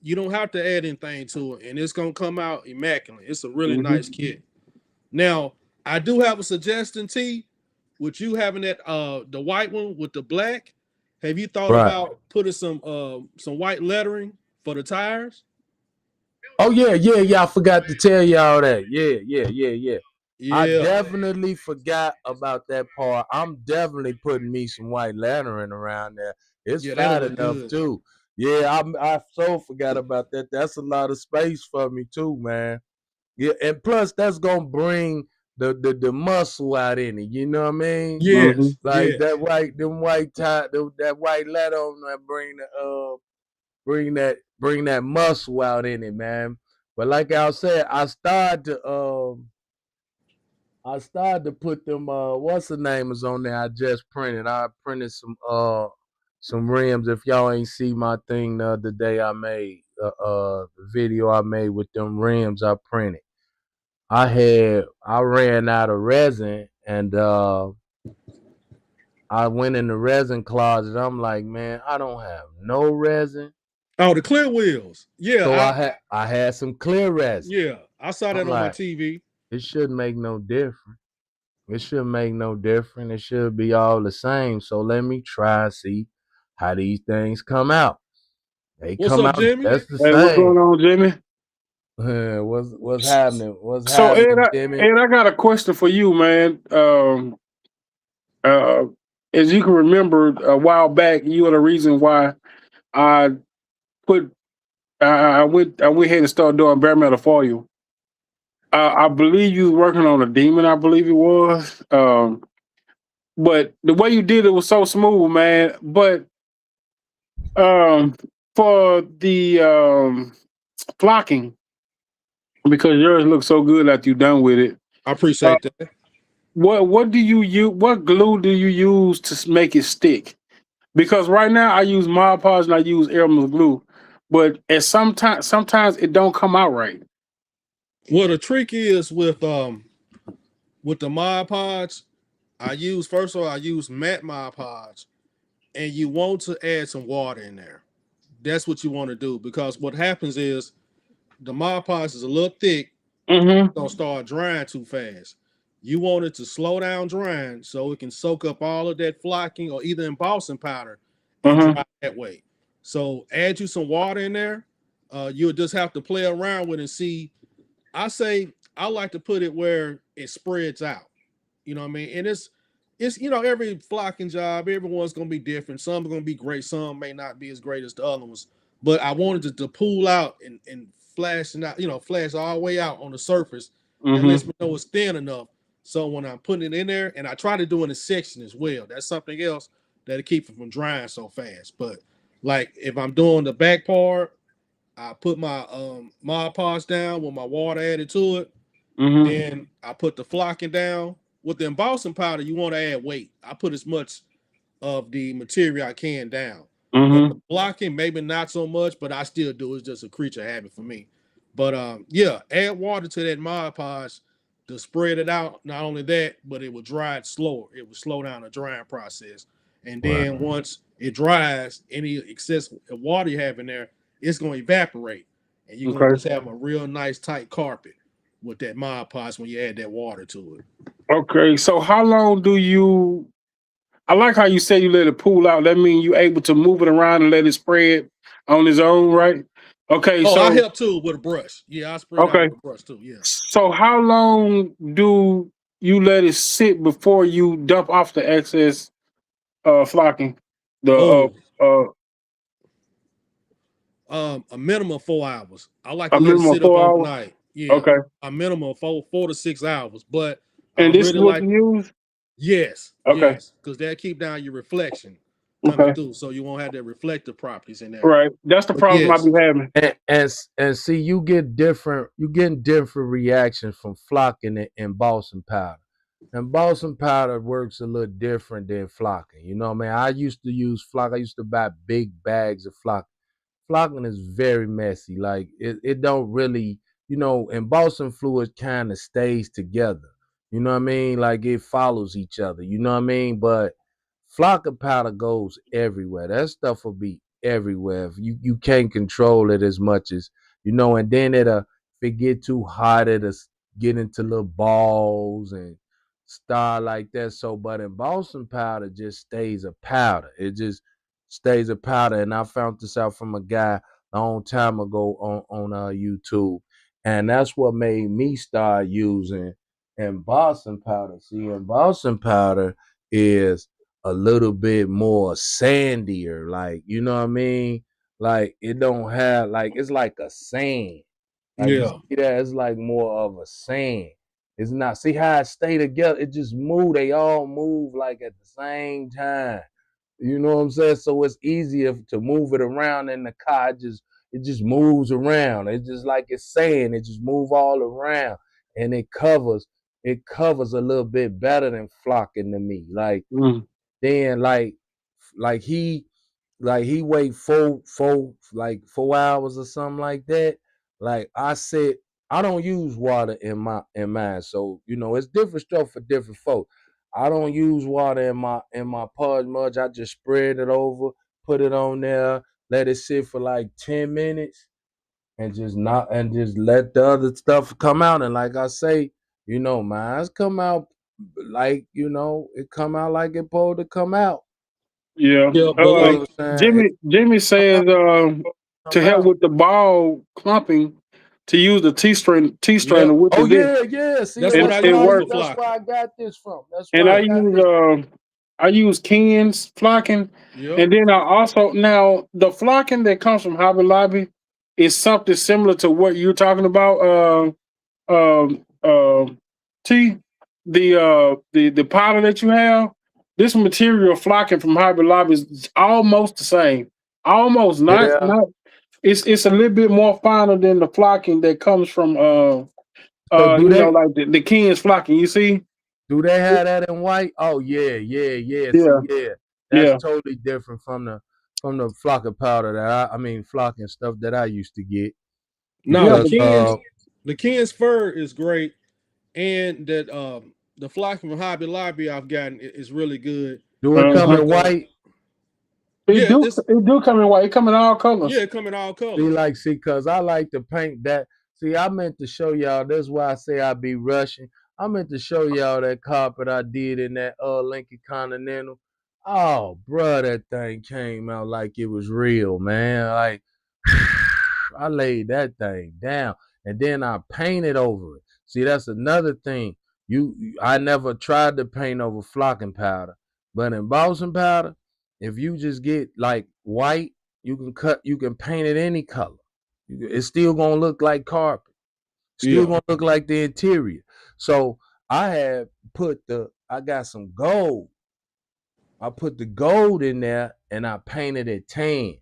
You don't have to add anything to it, and it's gonna come out immaculate. It's a really nice Hmm. kit. Now, I do have a suggestion, T. With you having that the white one with the black, have you thought Right. about putting some white lettering for the tires? Oh yeah, yeah, yeah. I forgot to tell y'all that. Yeah, yeah, yeah, yeah. I Yeah, definitely forgot about that part. I'm definitely putting me some white lettering around there. It's yeah, that'll fat look enough good. too. Yeah, I so forgot about that. That's a lot of space for me too, man. Yeah, and plus that's gonna bring the muscle out in it. You know what I mean? Hmm. Yes, Like yes. that white, them white tie, that white letter on that bring the bring that muscle out in it, man. But like I said, I started to put them what's the name is on there I just printed. I printed some rims. If y'all ain't see my thing the other day I made the video I made with them rims I printed. I ran out of resin and I went in the resin closet. I'm like, man, I don't have no resin. Oh, the clear wheels. Yeah, So I had some clear resin. I saw that I'm on my like, TV. it shouldn't make no difference. It shouldn't make no difference. It should be all the same. So let me try and see how these things come out. They What's come up, out Jimmy? just the Hey, what's same. going on, Jimmy? What's happening? What's So happening, Jimmy? Ed, I got a question for you, man. Uh, as you can remember, a while back, you are the reason why I put I went ahead and started doing bare metal for you. I believe you was working on a demon. I believe it was. But the way you did it was so smooth, man. But um, for the flocking, because yours looks so good after you done with it. I Uh, appreciate that. what do you use? What glue do you use to make it stick? Because right now I use Mod Podge and I use Elmer's glue, but at sometimes it don't come out right. Well, the trick is with the Mod Podge, first of all, I use matte Mod Podge, and you want to add some water in there. That's what you want to do because what happens is the Mod Podge is a little thick, Mm-hmm. gonna start drying too fast. You want it to slow down drying so it can soak up all of that flocking or either embossing powder and Uh-huh. dry that way. So add you some water in there. You'll just have to play around with it and see. I say I like to put it where it spreads out. You know what I mean? And it's every flocking job, everyone's gonna be different. Some are gonna be great, some may not be as great as the other ones. But I wanted to pull out and flashing out, flash all the way out on the surface. That lets Mm-hmm. me know it's thin enough. So when I'm putting it in there, and I try to do it in a section as well. That's something else that'll keep it from drying so fast. But like if I'm doing the back part, I put my Mod Podge down with my water added to it. Mm-hmm. Then I put the flocking down. With the embossing powder, you want to add weight. I put as much of the material I can down. But the Mm-hmm. blocking, maybe not so much, but I still do. It's just a creature habit for me. But yeah, add water to that Mod Podge to spread it out. Not only that, but it will dry it slower. It will slow down the drying process. And Right. then once it dries, any excess water you have in there, it's gonna evaporate, and you're gonna Okay. just have a real nice tight carpet with that Mod Podge when you add that water to it. Okay. So how long do you? I like how you say you let it pool out. That means you able to move it around and let it spread on its own, right? Okay. Oh, I So help too with a brush. Yeah, I spread out okay. with a brush too. Yeah. So how long do you let it sit before you dump off the excess flocking? The Oh, uh a minimum of 4 hours. I like to a let it minimum of sit up 4 hours. overnight. Yeah, Okay. a minimum of 4 to 6 hours. But I And this is really what like, you use? yes, Okay. yes, because that keep down your reflection coming Okay. through, so you won't have that reflective properties in there. Right. That's the But problem I yes, be having. And see, you getting different reactions from flocking and embossing powder. Embossing powder works a little different than flocking. You know what I mean? I used to use flock. I used to buy big bags of flock. Flocking is very messy. Like it don't really, embossing fluid kind of stays together. You know what I mean? Like it follows each other. You know what I mean? But flocking powder goes everywhere. That stuff will be everywhere. If you can't control it as much as and then if it get too hot, it'll get into little balls and start like that. So, but embossing powder just stays a powder. It just stays a powder. And I found this out from a guy a long time ago on YouTube, and that's what made me start using embossing powder. See, embossing powder is a little bit more sandier, like what I mean. Like it don't have like it's like a sand. Like you yeah, see that it's like more of a sand. It's not see how it stay together. It just move. They all move like at the same time. You know what I'm saying? So it's easier to move it around in the car. It just moves around. It's just like it's saying. It just move all around, and it covers a little bit better than flocking to me. Like Mm. then like he wait 4 hours or something like that. Like I said, I don't use water in mine. So it's different stuff for different folks. I don't use water in my Pudge Mudge. I just spread it over, put it on there, let it sit for like 10 minutes, and just let the other stuff come out. And like I say, mine's come out like it come out like it supposed to come out. Yeah. yeah. You But know like, what I'm saying? It Jimmy says come to help out. with the ball clumping to use the T yep, strainer with the Oh disc. yeah, yeah. See, that's and what And I that's what it I use for works. that's where flocking. I got this from. That's And where I Yeah, got this. I use Ken's flocking. yep, And then I also now the flocking that comes from Hobby Lobby is something similar to what you're talking about. Um, um, T, the powder that you have, this material flocking from Hobby Lobby is almost the same. Almost Yeah. not. It's a little bit more finer than the flocking that comes from So do they like the Ken's flocking. You see? do they have that in white? Oh yeah, yeah, yeah. See, Yeah, yeah. That's yeah. totally different from the flocking powder that I mean flocking stuff that I used to get now Yeah, the because but Ken's fur is great, and that the flocking from Hobby Lobby I've gotten is really good. do it It's come uh-huh. in like white? yeah, it's It do come in white. It come in all yeah, colors. it come in all colors. See, cause I like to paint that. See, I meant to show y'all. That's why I say I be rushing. I meant to show y'all that carpet I did in that Lincoln Continental. Oh, bruh, that thing came out like it was real, man. Like I laid that thing down, and then I painted over it. See, that's another thing. I never tried to paint over flocking powder, but embossing powder, if you just get like white, you can paint it any color. It's still gonna look like carpet. Still Yeah, gonna look like the interior. So I had I got some gold. I put the gold in there and I painted it tan.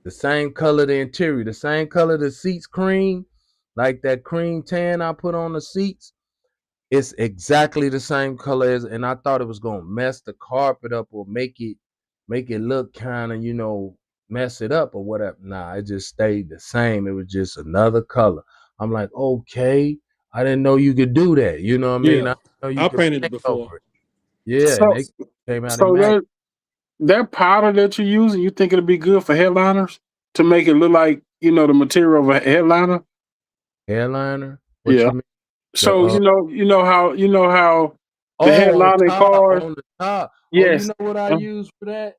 The same color the interior, the same color the seats cream, like that cream tan I put on the seats. It's exactly the same color as, and I thought it was gonna mess the carpet up or make it look kind of, mess it up or whatever. Nah, it just stayed the same. It was just another color. I'm like, okay, I didn't know you could do that. You know what I mean? yeah. I didn't know you I could painted it paint before. over it. Yeah, and So they came out so immaculate. that powder that you're using, you think it'll be good for headliners to make it look like the material of a headliner. Headliner? What Yeah. you mean? So how the on headliner in top, cars. on the top. Oh, you Yes. know what I use for that?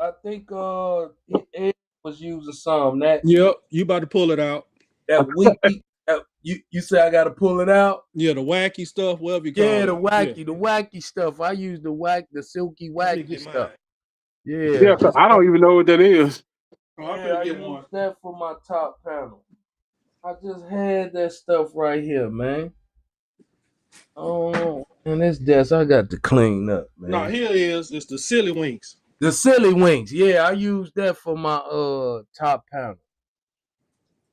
I think Ed was using some that Yep, you about to pull it out. that winky. You say I got to pull it out? Yeah, the wacky stuff, whatever you call Yeah, it. the wacky stuff. I use the silky Let me wacky get stuff. mine. Yeah, 'Cause I don't even know what that is. Oh, I'm yeah, gonna I get use one. that for my top panel. I just had that stuff right here, man. Oh, and this desk I got to clean up, No, man. here it is. It's the silly winks. The silly wings, yeah, I use that for my top panel.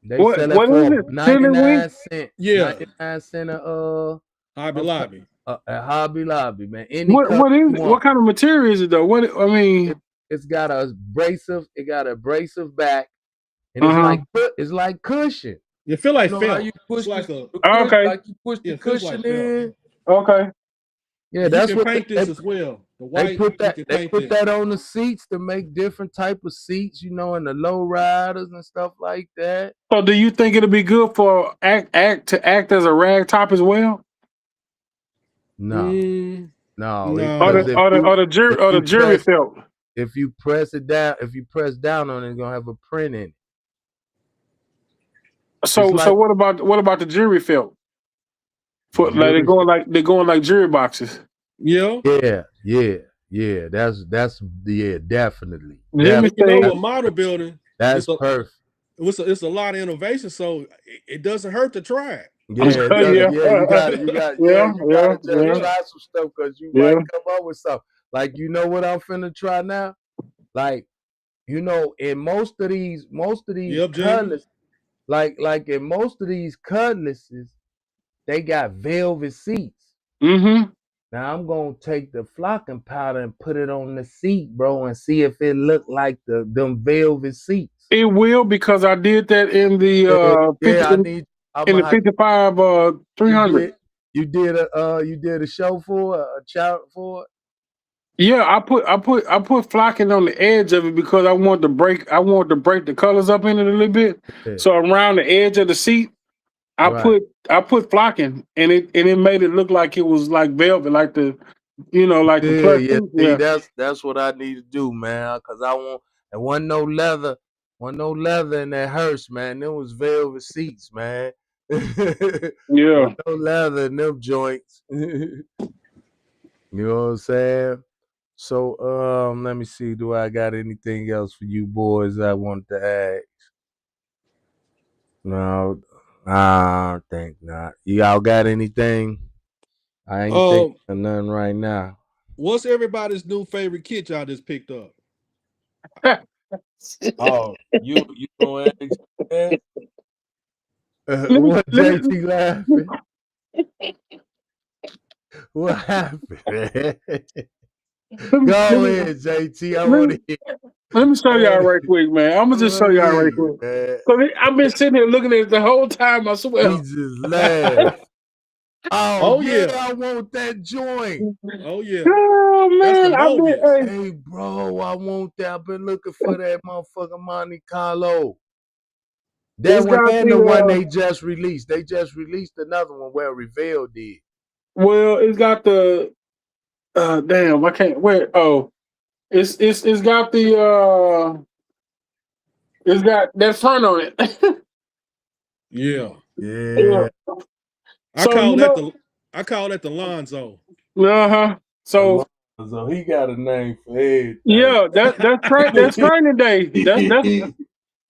They sell it What is for it? Silly wing? 99 cent, Yeah, 99 cent Hobby Lobby. a Hobby Lobby, man. Any color What is you it? What want. kind of material is it though? It, Mean, it's got a abrasive back, and uh-huh. it's like cushion. You feel You like know how felt. you It's push like a the cushion, Okay. like you push yeah, the it feels like cushion felt. in. Okay. Yeah, And you that's can what paint this as well. The they white, put you that can paint this. on the seats to make different type of seats, and the low riders and stuff like that. So do you think it'll be good for act as a rag top as well? No, Mm, no, Or because no. the or the or the jury if or the you jury press felt. if you press it down, if you press down on it, it's gonna have a print in it. It's So like what about the jury felt? For like jury. they're going like jury boxes. Yeah. Yeah. That's definitely, Let me But you know, say, with model building, that's it's a perfect. it's a lot of innovation, so it doesn't hurt to try it. Yeah, it does. yeah, Yeah, yeah, you yeah, gotta just yeah, Yeah. try some stuff because you might yeah. come up with something. Like what I'm finna try now. Like in most of these Yep, Jimmy. cutlass, like in most of these cutlasses, they got velvet seats. Mm-hmm. Now I'm gonna take the flocking powder and put it on the seat, bro, and see if it look like them velvet seats. It will because I did that in the Yeah, 50 yeah. I'm in gonna the have 55 you 300. did you did a show for a child for Yeah, I put flocking on the edge of it because I want to break the colors up in it a little bit. it. So around the edge of the seat, I Right. put I put flocking and it made it look like it was like velvet, like the Yeah, plush yeah. seat. See, Yeah. that's what I need to do, man. Cause I want and wasn't no leather in that hearse, man. There was velvet seats, man. Yeah. Wasn't no leather in them joints. You know what I'm saying? So let me see. Do I got anything else for you boys I want to add? No, I don't think not. Y'all got anything? I ain't thinking Um, of nothing right now. what's everybody's new favorite kit y'all just picked up? Oh, you gonna ask that? let me What let me JT laughing? What happened? let me let Go me ahead, JT. I let want me, to hear. let me show I y'all want right to. quick, man. I'm I gonna just show want to y'all hear right it, quick. man. Cause I've been sitting here looking at it the whole time. I He swear. just laughed. Oh Oh yeah, yeah. I want that joint. Oh yeah. Oh That's the man, I've been. Mobius. Hey, bro, I want that. I've been looking for that motherfucking Monte Carlo. That It's one got and the one the they just released. They just released another one where Reveal did. it's got the damn. I can't wait. Oh, it's got it's got that front on it. Yeah. Yeah. Yeah. I So call that the I call that the Lonzo. uh-huh. So So he got a name for everything. yeah, that's training day. That's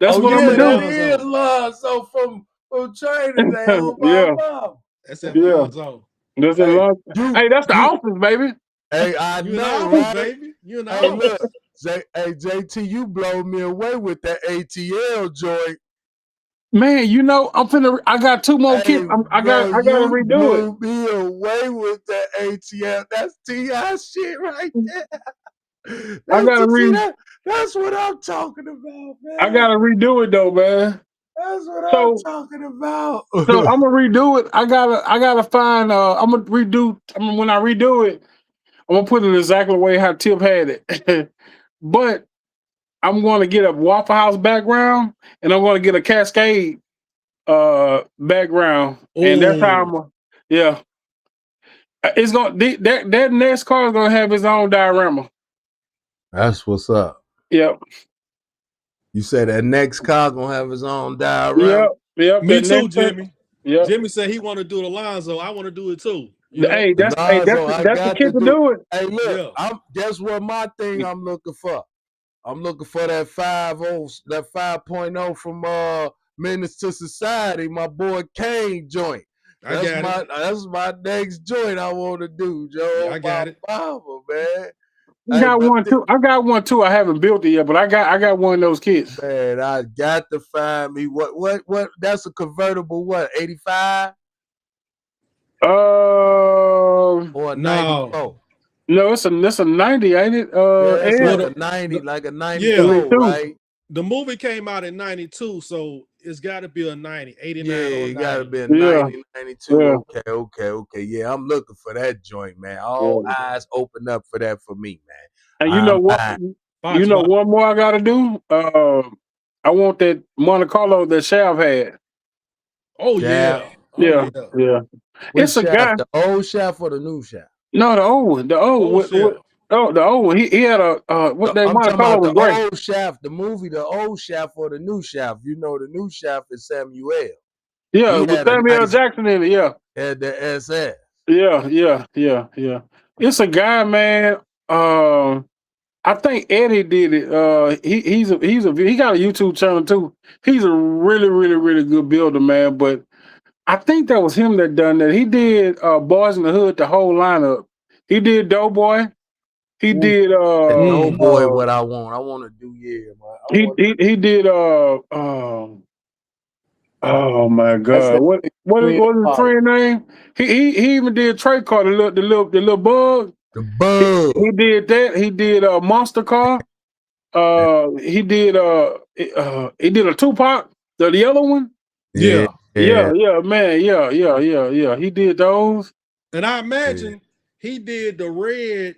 Oh what That's I'm yeah, gonna that that do. is Lonzo. Lonzo from training day on my Yeah, mom. That's that yeah. Lonzo. That's a Hey, lot. you Hey, that's the you office, baby. hey, I You in the know, office, right? baby. You in the Hey, look, office. JT, you blow me away with that ATL joint. Man, I'm finna. I got two more Hey, kits. bro, I gotta you redo it. blew me away with that ATL. That's Ti shit right there. I gotta See re. that? That's what I'm talking about, I man. gotta redo it though, man. That's what I'm So, talking about. so I'm gonna redo it. I gotta find. I'm gonna redo. When I redo it, I'm gonna put it exactly the way how Tip had it. But I'm going to get a Waffle House background, and I'm going to get a Cascade background, and that's how Oh, yeah. It's going that next car is going to have its own diorama. That's what's up. Yep. You say that next car gonna have his own diorama. Yep. Yep. me That too, next one. Jimmy. Yep. Jimmy said he want to do the Lonzo. I want to do it too. Hey, Lonzo, I that's the got kid to to do. do it. Hey, look, Yeah. I'm guess what my thing I'm looking for. I'm looking for that 5.0, that 5.0 from Menace to Society, my boy Kane joint. I got it. That's my next joint I want to do, Yeah, Joe. I My got it. mama, man. I Hey, got but one too. I got one too. I haven't built it yet, but I got one of those kits. man, I got to find me what that's a convertible, what, 85 or a No. 94? No, it's a 90, ain't it? Yeah, it's Well, And like a 90, like a yeah, 94, 92. right? the movie came out in 92, so it's got to be a 90, Yeah, 89 or it gotta 90. be a Yeah, 90, 92. yeah, Okay, okay, okay. Yeah, I'm looking for that joint, man. All yeah. eyes open up for that for me, man. And you know I'm what? buying. You Fox, know Fox. one more I gotta do. I want that Monte Carlo that Shav had. Oh, Shaft. yeah. Oh, Yeah, yeah. yeah. Which It's a guy. shaft? The old shaft or the new shaft? No, the old one. The old Old what, Chef. oh, the old one. He had a what that I'm Monte talking Carlo about was the great. old shaft, the movie, the old shaft or the new shaft. You know, the new shaft is Samuel. Yeah, He with had a Samuel L. nice Jackson in it. Yeah, had the SS. yeah, yeah, yeah, yeah. It's a guy, man. I think Eddie did it. He got a YouTube channel too. He's a really, really, really good builder, man. But I think that was him that done that. He did Boys in the Hood, the whole lineup. He did Doughboy. He Ooh, did that Doughboy, what I want. I want to do, yeah, man. I want he did oh my that's god. that What Twin was his Dollar. friend name? He even did Trey Car, the little bug. The He bug. did that. He did Monster Car. He did a Tupac, the other one. Yeah, Yeah. Yeah, yeah, yeah, man, yeah. He did those. And I yeah. imagine he did the red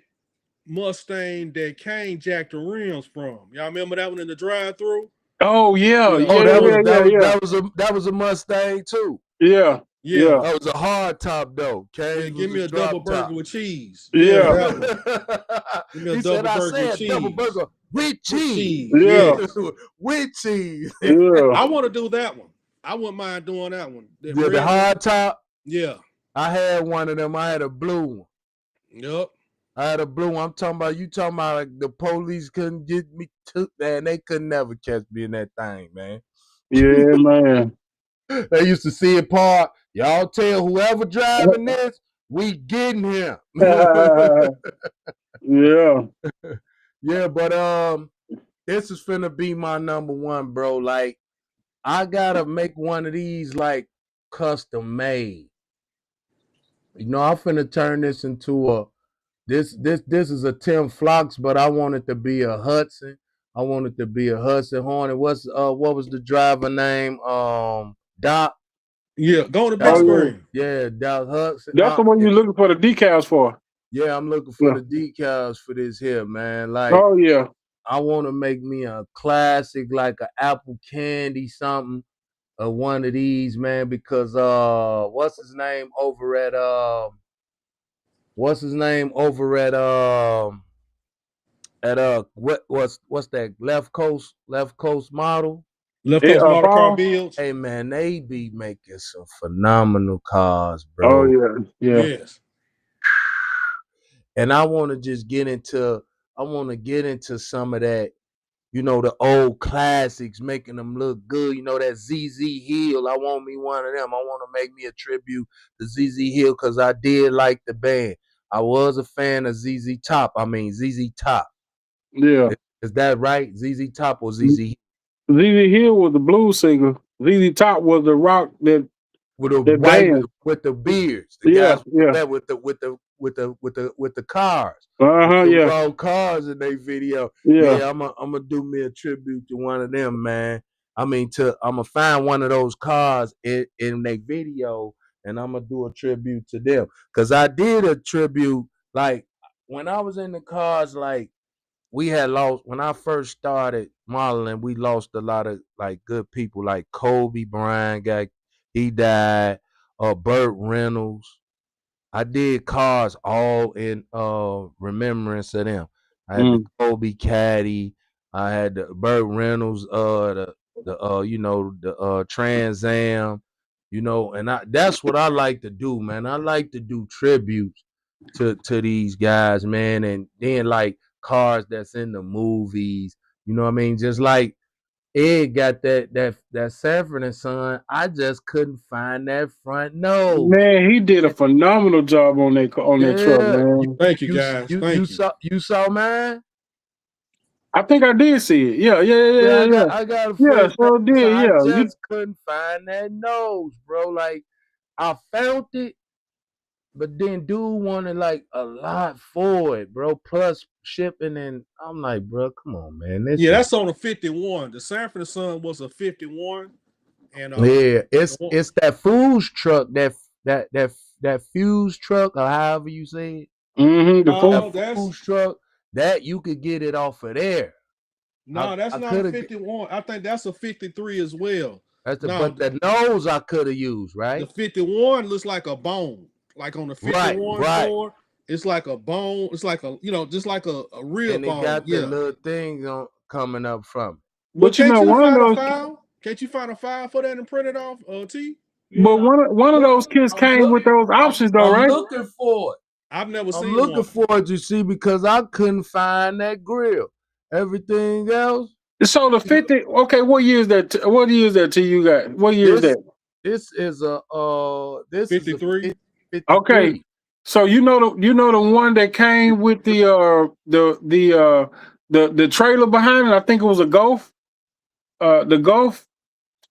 Mustang that Kane jacked the rims from. Y'all remember that one in the drive-through? Oh yeah, Yeah. Oh, yeah, that He, was yeah, that yeah, was yeah, that was a Mustang too. yeah, yeah. yeah, That was a hard top though. Yeah. Cane's Give was a me a double drop burger top. with cheese. Yeah, yeah, that one. Give me a He said, double "I burger with said double cheese. burger with With cheese, cheese. yeah, Yes. with cheese." yeah, I want to do that one. I wouldn't mind doing that one. That Yeah, the red one. hard top. Yeah. I had one of them. I had a blue one. Yep. I had a blue one. I'm talking about you talking about like the police couldn't get me took, man. They could never catch me in that thing, man. yeah, man. They used to see it park. Y'all tell whoever driving this, we getting him. Yeah, Yeah, but this is finna be my number one, bro. Like, I gotta make one of these like custom made. You know, I'm finna turn this into a this is a Tim Flocks, but I want it to be a Hudson. I want it to be a Hudson Hornet. What was the driver name? Doc. Yeah. Go on the big oh Doc. yeah. screen. Yeah, Doc Hudson. That's the one you're looking for the decals for. Yeah, I'm looking for Yeah. the decals for this here, man. Like, Oh yeah. I want to make me a classic, like a apple candy something, one of these, man. Because what's his name over at what's that left coast model? Left Coast Motor Car Paul. Builds. Hey man, they be making some phenomenal cars, Oh bro. yeah, yeah, Yes. And I want to just get into some of that, the old classics, making them look good. That ZZ Hill. I want me one of them. I want to make me a tribute to ZZ Hill because I did like the band. I was a fan of ZZ Top. I mean ZZ Top. yeah. Is that right? ZZ Top or ZZ ZZ Hill was the blues singer. ZZ Top was the rock with the that white dance. with the beards? The Yeah, guys yeah. with the cars. Uh With huh. the Yeah, raw cars in their video. yeah, Yeah, I'm gonna do me a tribute to one of them, man. I mean, I'm gonna find one of those cars in their video, and I'm gonna do a tribute to them. Cause I did a tribute like when I was in the cars, like we had lost when I first started modeling. We lost a lot of like good people, like Kobe Bryant. He died. Burt Reynolds. I did cars all in remembrance of them. I had the Kobe Caddy. I had the Burt Reynolds. The you know the Trans Am. You know, and that's what I like to do, man. I like to do tributes to these guys, man, and then like cars that's in the movies. You know what I mean? Just like Ed got that Sanford and Son. I just couldn't find that front nose. Man, he did a phenomenal job on that truck, Yeah, man. Thank you, guys. Thank you. you saw mine. I think I did see it. Yeah, yeah, Yeah, yeah, yeah. I got a Yeah, fresh nose. so did. I Yeah, just couldn't find that nose, bro. Like I found it, but then dude wanted like a lot for it, bro. Plus shipping, and I'm like, bro, come on, man. Yeah, that's on a 51. The Sanford and Son was a 51. And yeah, it's that fuse truck, that fuse truck, or however you say it. The no, That that's fuse truck that you could get it off of there. no, that's I not a could have. 51. I think that's a 53 as well. But the nose I could have used, The right? 51 looks like a bone. Like on the 51 Right. Ford, it's like a bone. It's like a, just like a real And it bone. got the Yeah. little thing coming up from it. But But you can't know, you one of find a those. file? Can't you find a file for that and print it off, T? But one of those kits came with those options, though, I'm right? looking for it. I've never I'm seen looking one. for it, you see, because I couldn't find that grill. Everything else. So the 50. Okay, what year is that? What year is that to you guys? What year is This that? this is a 53. Okay, 53. so you know the one that came with the trailer behind it. I think it was a Golf. The Golf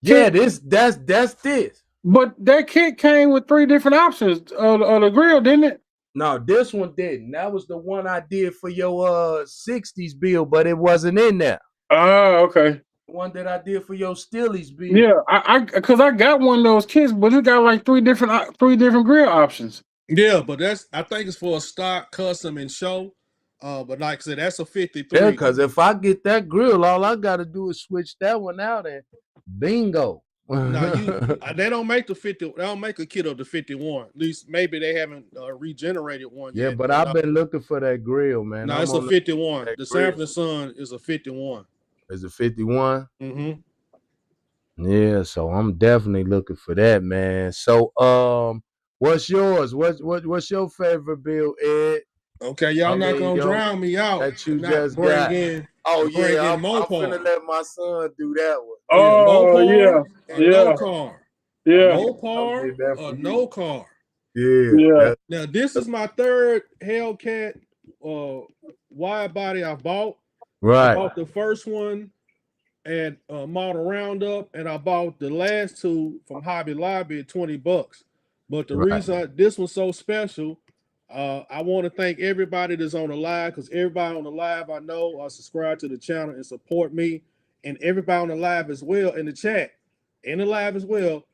Yeah, kit. that's this. But that kit came with 3 different options of the grill, didn't it? No, this one didn't. That was the one I did for your 60s bill, but it wasn't in there. Okay. The one that I did for your Steelies bill. Yeah, because I got one of those kits, but it got like 3 different grill options. Yeah, but I think it's for a stock, custom, and show. But like I said, that's a 53. Yeah, because if I get that grill, all I gotta do is switch that one out and bingo. Now they don't make the 50. They don't make a kit of the 51. At least maybe they haven't regenerated one Yeah, yet. but I've been looking for that grill, man. No, I'm it's a on 51. that The grill. Sanford Son is a 51. Is it 51? Mm-hmm. Yeah, so I'm definitely looking for that, man. So what's yours? What's your favorite bill, Ed? Okay, y'all not gonna drown me out that you and not just bring got. in Oh bring yeah, in I'm finna Mopar. let my son do that one. Yeah, Oh Mopar and no yeah, car. yeah, I'll Mopar get that or for no you. car. yeah. Now this is my third Hellcat wide body I bought. I Right. bought the first one at Model Roundup, and I bought the last 2 from Hobby Lobby at $20. But the Right. reason this one's so special, I want to thank everybody that's on the live, because everybody on the live I know are subscribed to the channel and support me, and everybody on the live as well in the chat, in the live as well.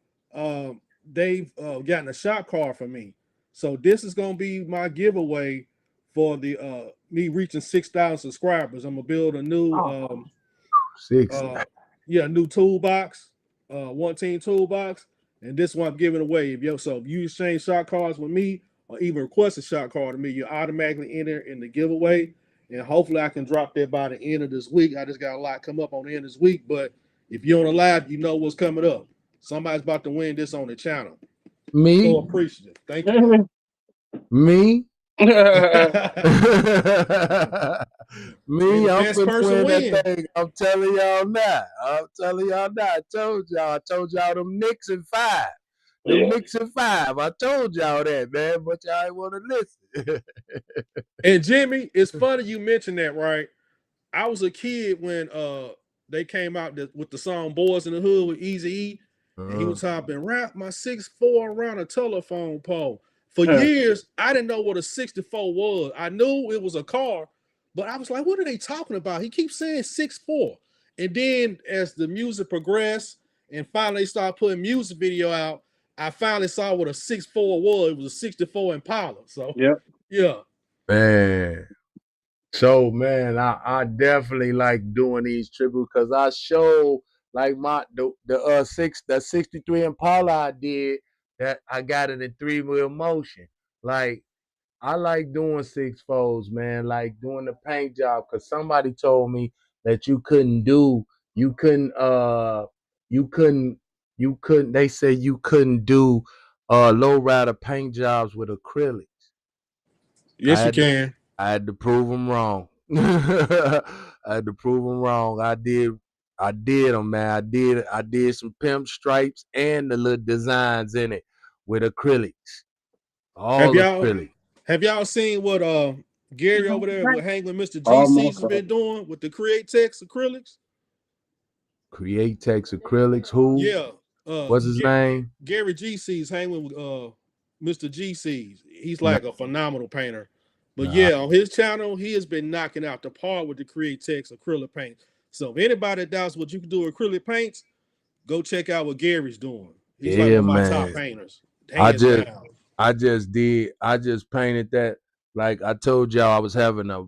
They've gotten a shot card from me, so this is gonna be my giveaway for the me reaching 6,000 subscribers. I'm gonna build a new 6. new toolbox, 1 team toolbox, and this one I'm giving away. If you exchange shot cards with me or even request a shot card to me, you automatically enter in the giveaway. And hopefully I can drop that by the end of this week. I just got a lot come up on the end of this week, but if you're on the live, you know what's coming up. Somebody's about to win this on the channel. Me? So appreciative. Thank you. Me? Me, May the I'm best finna person win that win. thing. I'm telling y'all now. I told y'all them Knicks in 5. Them Knicks in 5. I told y'all that, man, but y'all ain't want to listen. And Jimmy, it's funny you mentioned that, right? I was a kid when they came out with the song "Boys in the Hood" with Easy E, and he was talking wrap my 6'4" around a telephone pole. For years, I didn't know what a 64 was. I knew it was a car, but I was like, "What are they talking about?" He keeps saying 6'4", and then as the music progressed, and finally they started putting music video out, I finally saw what a 6'4" was. It was a 64 Impala. So, yeah. Man. So man, I definitely like doing these tributes because I show like the 63 Impala I did that I got it in 3-wheel motion. Like I like doing six folds, man. Like doing the paint job because somebody told me that you couldn't you couldn't you couldn't they said you couldn't do low rider paint jobs with acrylics. I Yes, you had to can. I had to prove them wrong. I had to prove them wrong. I did them, man. I did some pimp stripes and the little designs in it with acrylics, Have all y'all acrylic. have y'all seen what Gary over there with Hangling Mr. GC's Almost. has been doing with the Create Text acrylics? Create text acrylics. Who? Yeah. What's his name? Gary GC's hanging with Mr. GC's. He's No, like a phenomenal painter. But no. yeah, on his channel, he has been knocking out the park with the Create Text acrylic paint. So if anybody doubts what you can do with acrylic paints, go check out what Gary's doing. He's like Yeah, one of my top man. painters, I hands just down. I just painted that. Like I told y'all, I was having a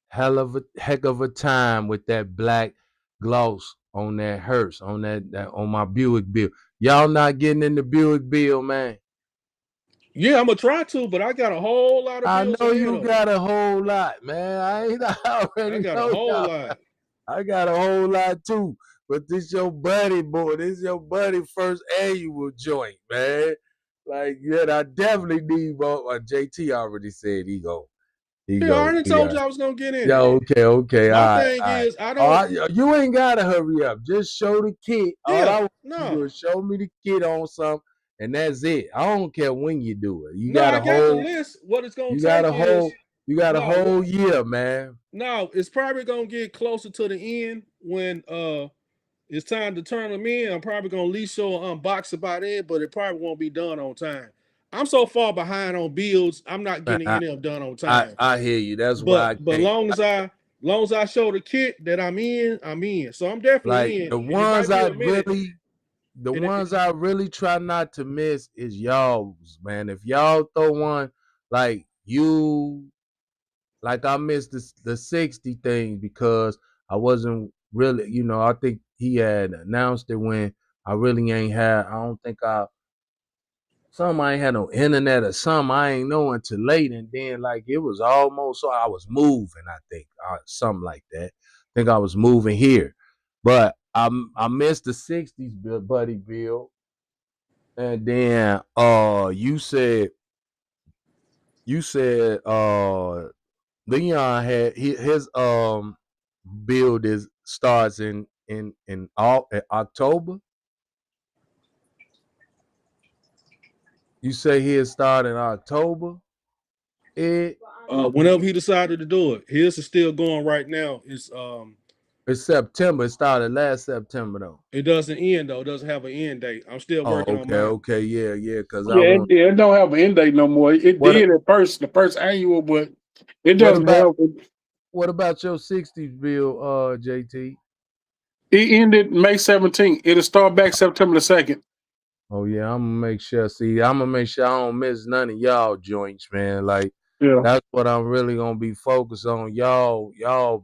hell of a heck of a time with that black gloss on that hearse, on that on my Buick bill. Y'all not getting in the Buick bill, man. Yeah, I'm gonna try to, but I got a whole lot of I bills know ahead you of me. got a whole lot, man. I I already got a know whole y'all. lot. I got a whole lot too. But this your buddy, boy. This your buddy first annual joint, man. Like, yeah, I definitely need more. JT already said Yeah, I already he told got. you I was gonna get in Yeah, it. okay, My all right, thing all right. is, I don't. You ain't gotta hurry up. Just show the kid. All Yeah, I want you to do no, is show me the kid on something, and that's it. I don't care when you do it. no, I got the list. What it's gonna You got take a is whole, you got a no, whole year, man. no. It's probably gonna get closer to the end when it's time to turn them in. I'm probably gonna at least show an unbox by then, but it probably won't be done on time. I'm so far behind on builds. I'm not Man, getting any of them done on I, time. I hear you. That's why I But can't. long as I show the kit that I'm in, I'm in. So I'm Like definitely in, and it might be a minute. the And it, ones I really try not to miss is y'all's, man. If y'all throw one like you, like I missed the 60 thing because I wasn't really, I think he had announced it when I really ain't had, I don't think I ain't had no internet or something. I ain't know until late. And then like it was almost, so I was moving, I think, something like that. I think I was moving here. But I missed the 60s, Buddy Bill. And then you said Leon had his build is starts in October. You say he'll start in October. It whenever he decided to do it, his is still going right now. it's September. It started last September though. It doesn't end though. It doesn't have an end date. I'm still Oh, working on okay, mine. okay, yeah. Cause I Yeah, want it don't have an end date no more. It what did at first, the first annual, but it what doesn't about have. what about your 60s bill, JT? It ended May 17th. It'll start back September the 2nd. Oh yeah, I'm gonna make sure. See, I'm gonna make sure I don't miss none of y'all joints, man. Like Yeah. that's what I'm really gonna be focused on. Y'all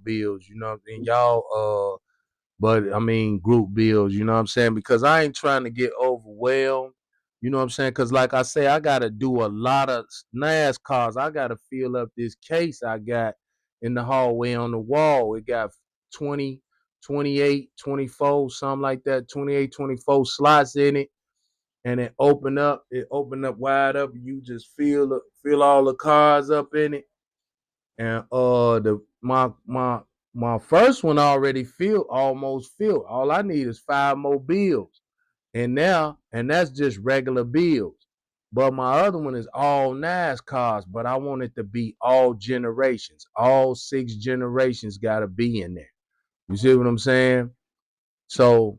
bills, and y'all but I mean group bills, you know what I'm saying? Because I ain't trying to get overwhelmed, you know what I'm saying? Because like I say, I gotta do a lot of NASCARs. I gotta fill up this case I got in the hallway on the wall. It got 20, 28, 24, something like that, 28, 24 slots in it. And it opened up wide up. You just feel all the cars up in it. And the my first one already filled, almost filled. All I need is 5 more bills. And that's just regular bills. But my other one is all NASCARs, but I want it to be all generations. All 6 generations gotta be in there. You see what I'm saying? So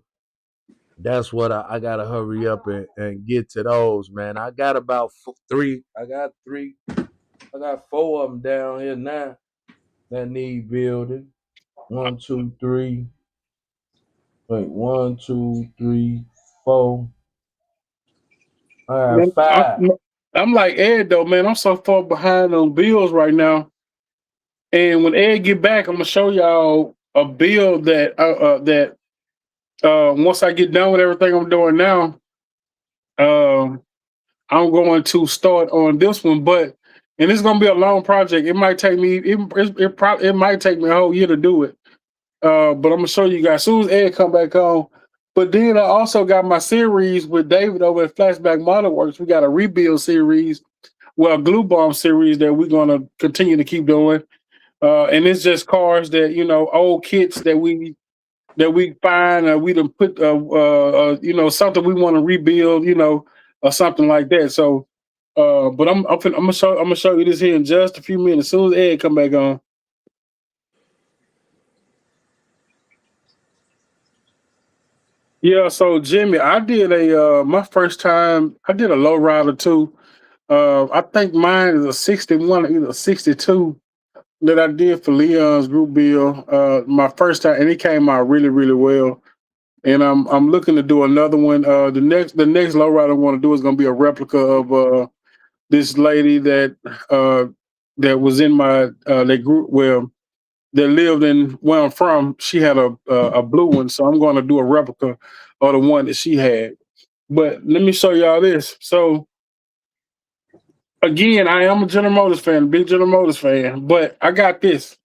that's what I gotta hurry up and get to those, man. I got about three. I got three. I got 4 of them down here now that need building. One, two, three. Wait, one, two, three, four. I have Man, 5. I'm like Ed though, man. I'm so far behind on bills right now. And when Ed get back, I'm gonna show y'all a build that once I get done with everything I'm doing now, um, I'm going to start on this one. But and it's gonna be a long project. It might take me it might take me a whole year to do it. But I'm gonna show you guys as soon as Ed come back on. But then I also got my series with David over at Flashback Model Works. We got a rebuild series, well, glue bomb series that we're gonna continue to keep doing. And it's just cars that old kits that we find, we done put something we want to rebuild, or something like that. So, but I'm gonna show you this here in just a few minutes. As soon as Ed come back on. Yeah, so Jimmy, I did a my first time. I did a low rider too. I think mine is a 61, either 62 that I did for Leon's group bill. My first time, and it came out really, really well. And I'm looking to do another one. The next lowrider I want to do is going to be a replica of this lady that was in my that group that lived in where I'm from. She had a blue one, so I'm going to do a replica of the one that she had. But let me show y'all this. So again, I am a General Motors fan, big General Motors fan. But I got this.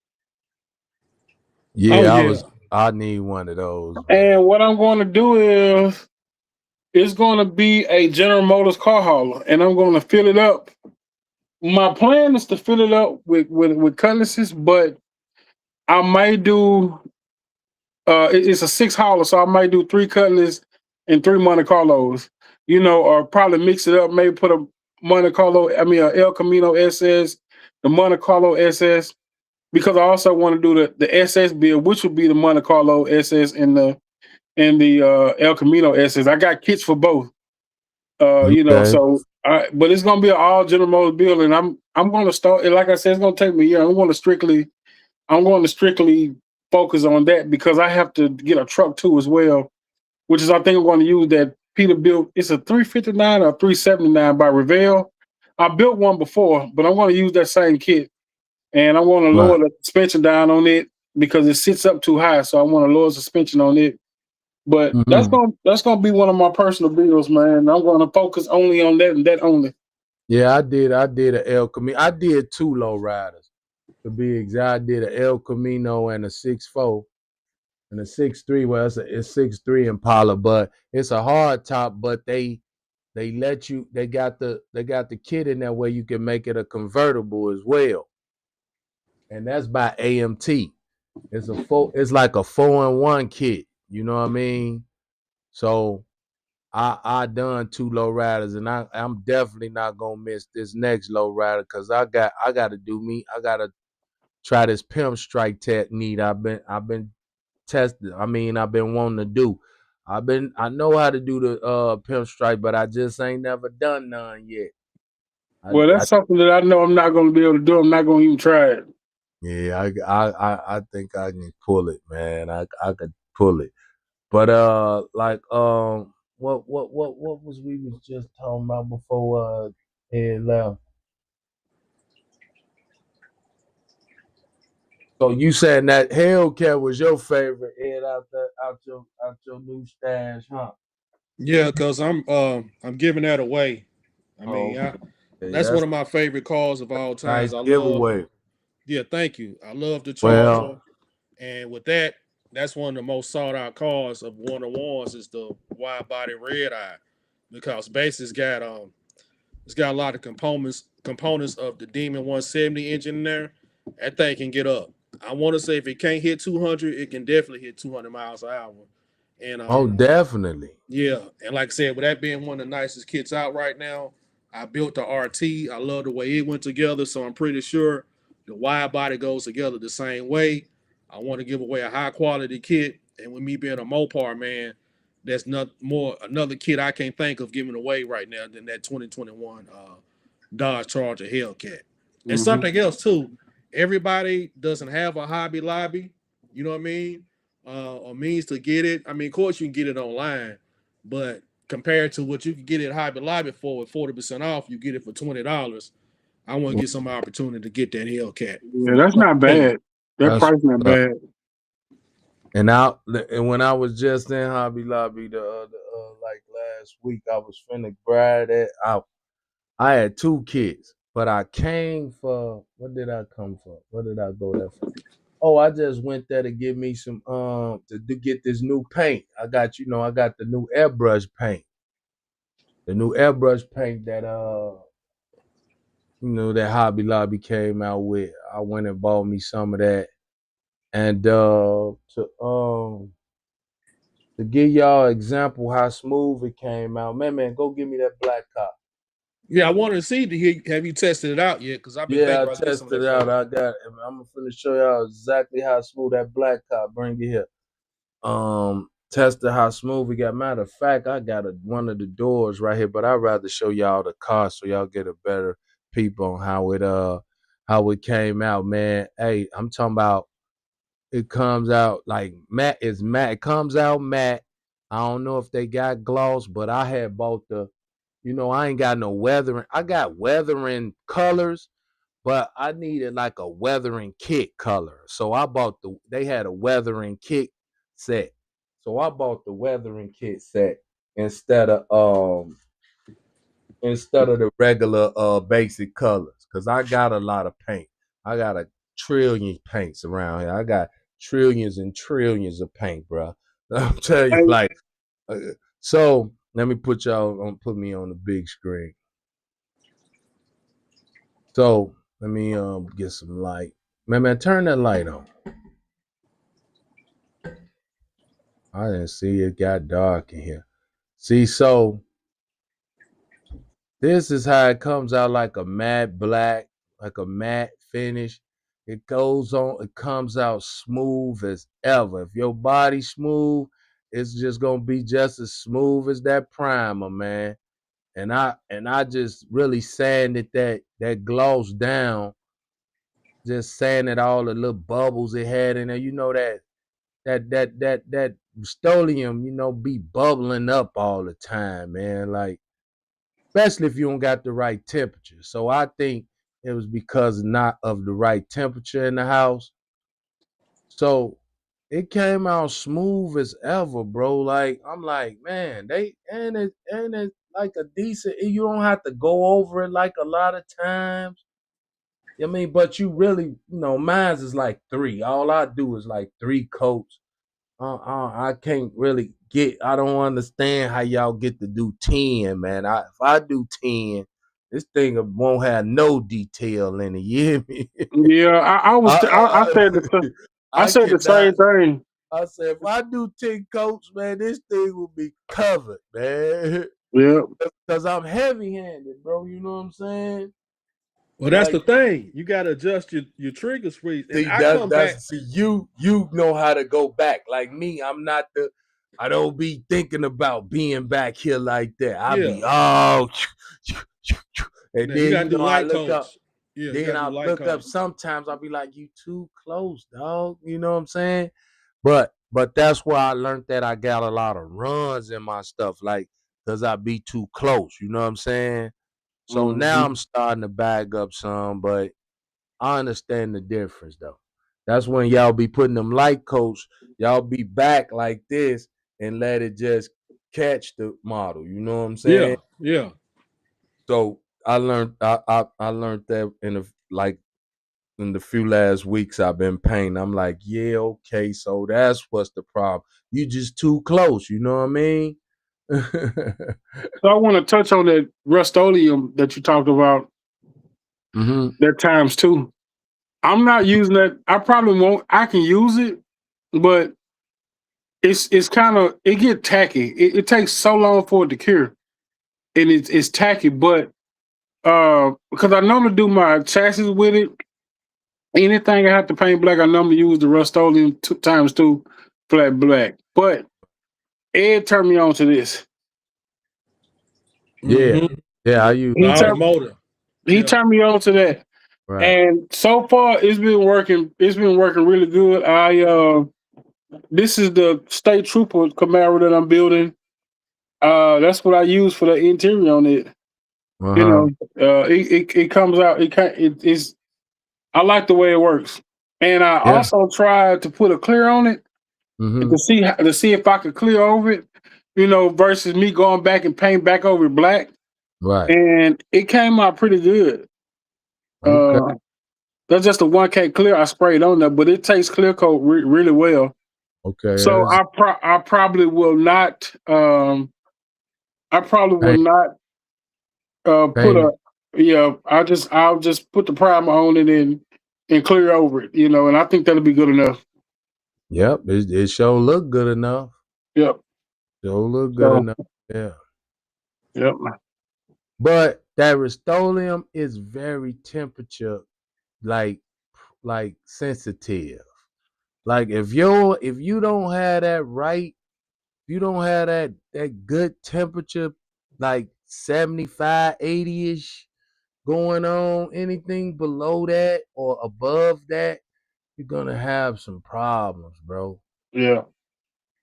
Oh Yeah, yeah. I need one of those, man. And what I'm going to do is it's going to be a General Motors car hauler, and I'm going to fill it up. My plan is to fill it up with cutlasses, but I might do. It's a six hauler, so I might do three cutlass and three Monte Carlos. Or probably mix it up. Maybe put a Monte Carlo. I mean, a El Camino SS, the Monte Carlo SS, because I also want to do the SS build, which would be the Monte Carlo SS and the El Camino SS. I got kits for both. Okay. So but it's gonna be an all General Motors build, and I'm gonna start. Like I said, it's gonna take me a year. I'm going to strictly focus on that because I have to get a truck too as well, which is I think I'm going to use that Peter built. It's a 359 or 379 by Revell. I built one before, but I'm going to use that same kit, and I want to Right. lower the suspension down on it because it sits up too high. So I want to lower suspension on it. But that's Hmm. gonna be one of my personal builds, man. I'm gonna focus only on that and that only. Yeah, I did a El Camino. I did two low riders to be exact. I did a El Camino and a 6'4" and a 6'3". Well, it's 6'3" Impala, but it's a hard top. But they let you. They got the kit in there where you can make it a convertible as well, and that's by AMT. It's like a 4-in-1 kit. You know what I mean? So I done two low riders, and I'm definitely not gonna miss this next low rider because I gotta do me. I gotta try this pimp strike technique. I've been testing. I mean, I've been wanting to do. I know how to do the pimp strike, but I just ain't never done none yet. Well, I that's something that I know I'm not gonna be able to do. I'm not gonna even try it. Yeah, I think I can pull it, man. I could pull it. But like what was we was just talking about before Ed left? So you saying that Hellcat was your favorite Ed out your new stash, huh? Yeah, because I'm giving that away. I Oh, mean, okay, that's one that's of my favorite cars of all a nice times. I love, giveaway. yeah, thank you. I love the Well, Charger, and with that, that's one of the most sought out cars of one of ones is the wide body red eye, because basically it's got a lot of components of the Demon 170 engine in there. That thing can get up. I want to say if it can't hit 200, it can definitely hit 200 miles an hour. And oh definitely. yeah, and like I said, with that being one of the nicest kits out right now, I built the RT. I love the way it went together, so I'm pretty sure the wide body goes together the same way. I want to give away a high quality kit, and with me being a Mopar man, that's not more another kit I can't think of giving away right now than that 2021 Dodge Charger Hellcat. And Hmm. something else too, everybody doesn't have a Hobby Lobby, you know what I mean, or means to get it. I mean, of course you can get it online, but compared to what you can get at Hobby Lobby for with 40% off, you get it for $20. I want to get some opportunity to get that Hellcat. Yeah, that's not bad. That That's price not bad. and when I was just in Hobby Lobby like last week, I was finna grab that out. I had 2 kids, but I came for what did I come for? What did I go there for? Oh, I just went there to give me some to get this new paint. I got the new airbrush paint. The new airbrush paint that that Hobby Lobby came out with. I went and bought me some of that. And to give y'all an example how smooth it came out. Man, go give me that black cop. Yeah, I wanted to see have you tested it out yet? Because I've been Yeah, thinking I about getting some of tested that it out. paint. I got it. I'm gonna show y'all exactly how smooth that black cop. Bring it here. Tested how smooth it got. Matter of fact, I got one of the doors right here, but I'd rather show y'all the car so y'all get a better peep on how it came out, man. Hey, I'm talking about it comes out like matte. It's matte. It comes out matte. I don't know if they got gloss, but I had bought I ain't got no weathering. I got weathering colors, but I needed like a weathering kit color. So they had a weathering kit set. So I bought the weathering kit set instead of the regular basic colors. Cause I got a lot of paint. I got a trillion paints around here. I got trillions and trillions of paint, bro. I'm telling you, Hey, like uh, so let me put me on the big screen. So let me get some light. Man, turn that light on. I didn't see it got dark in here. See, so this is how it comes out like a matte black, like a matte finish. It comes out smooth as ever. If your body's smooth, it's just gonna be just as smooth as that primer, man. And I just really sanded that gloss down, just sanded all the little bubbles it had in there. You know that Rustolium, be bubbling up all the time, man. Like, especially if you don't got the right temperature. So I think it was because not of the right temperature in the house. So it came out smooth as ever, bro. Like, I'm like, man, and it like a decent. You don't have to go over it like a lot of times. I mean, but you really, mine's is like 3. All I do is like 3 coats. I can't really I don't understand how y'all get to do 10, man. If I do 10, this thing won't have no detail in it. You hear me? yeah, I said I, I I said the cannot. same thing. I said, if I do 10 coats, man, this thing will be covered, man. Yeah, Because I'm heavy handed, bro. You know what I'm saying? Well, that's Like, the thing. You got to adjust your trigger squeeze. And see, I come back. you know how to go back. Like me, I don't be thinking about being back here like that. I Yeah. be and Now you then got to do I light look up. coats. Yeah, you got Then to I do light look up. coats. Sometimes I'll be like, "You too close, dog." You know what I'm saying? But that's where I learned that I got a lot of runs in my stuff, like because I be too close. You know what I'm saying? So now I'm hmm starting to bag up some, but I understand the difference though. That's when y'all be putting them light coats, y'all be back like this and let it just catch the model. You know what I'm saying? Yeah, yeah. So I learned that in the few last weeks I've been painting. I'm like, yeah, okay, so that's what's the problem. You just too close, you know what I mean? So I want to touch on that Rust-Oleum that you talked about. hmm That times two. I'm not using that. I probably won't. I can use it, but it's kind of it get tacky. It takes so long for it to cure, and it's tacky. But because I normally do my chassis with it, anything I have to paint black, I normally use the Rust-Oleum times two flat black. But Ed turned me on to this. Yeah. Mm-hmm. Yeah, I use The He turned automotive. he Yeah. turned me on to that, right. and so far it's been working. It's been working really good. This is the State Trooper Camaro that I'm building. That's what I use for the interior on it. You Uh-huh. know, it comes out. It's. I like the way it works, and I Yeah. also tried to put a clear on it Mm-hmm. to see if I could clear over it. You know, versus me going back and paint back over it black, Right. and it came out pretty good. Okay. Uh, that's just a 1K clear I sprayed on there, but it takes clear coat really well. Okay. So I probably will not. I probably will Paint, not put paint a it. yeah. I'll just put the primer on it and clear over it. You know, and I think that'll be good enough. Yep. It sure look good enough. Yep. Sure look good So enough. Yeah. yep. But that Restolium is very temperature like sensitive. Like if you don't have that right, you don't have that good temperature, like 75, 80-ish going on, anything below that or above that, you're gonna have some problems, bro. Yeah.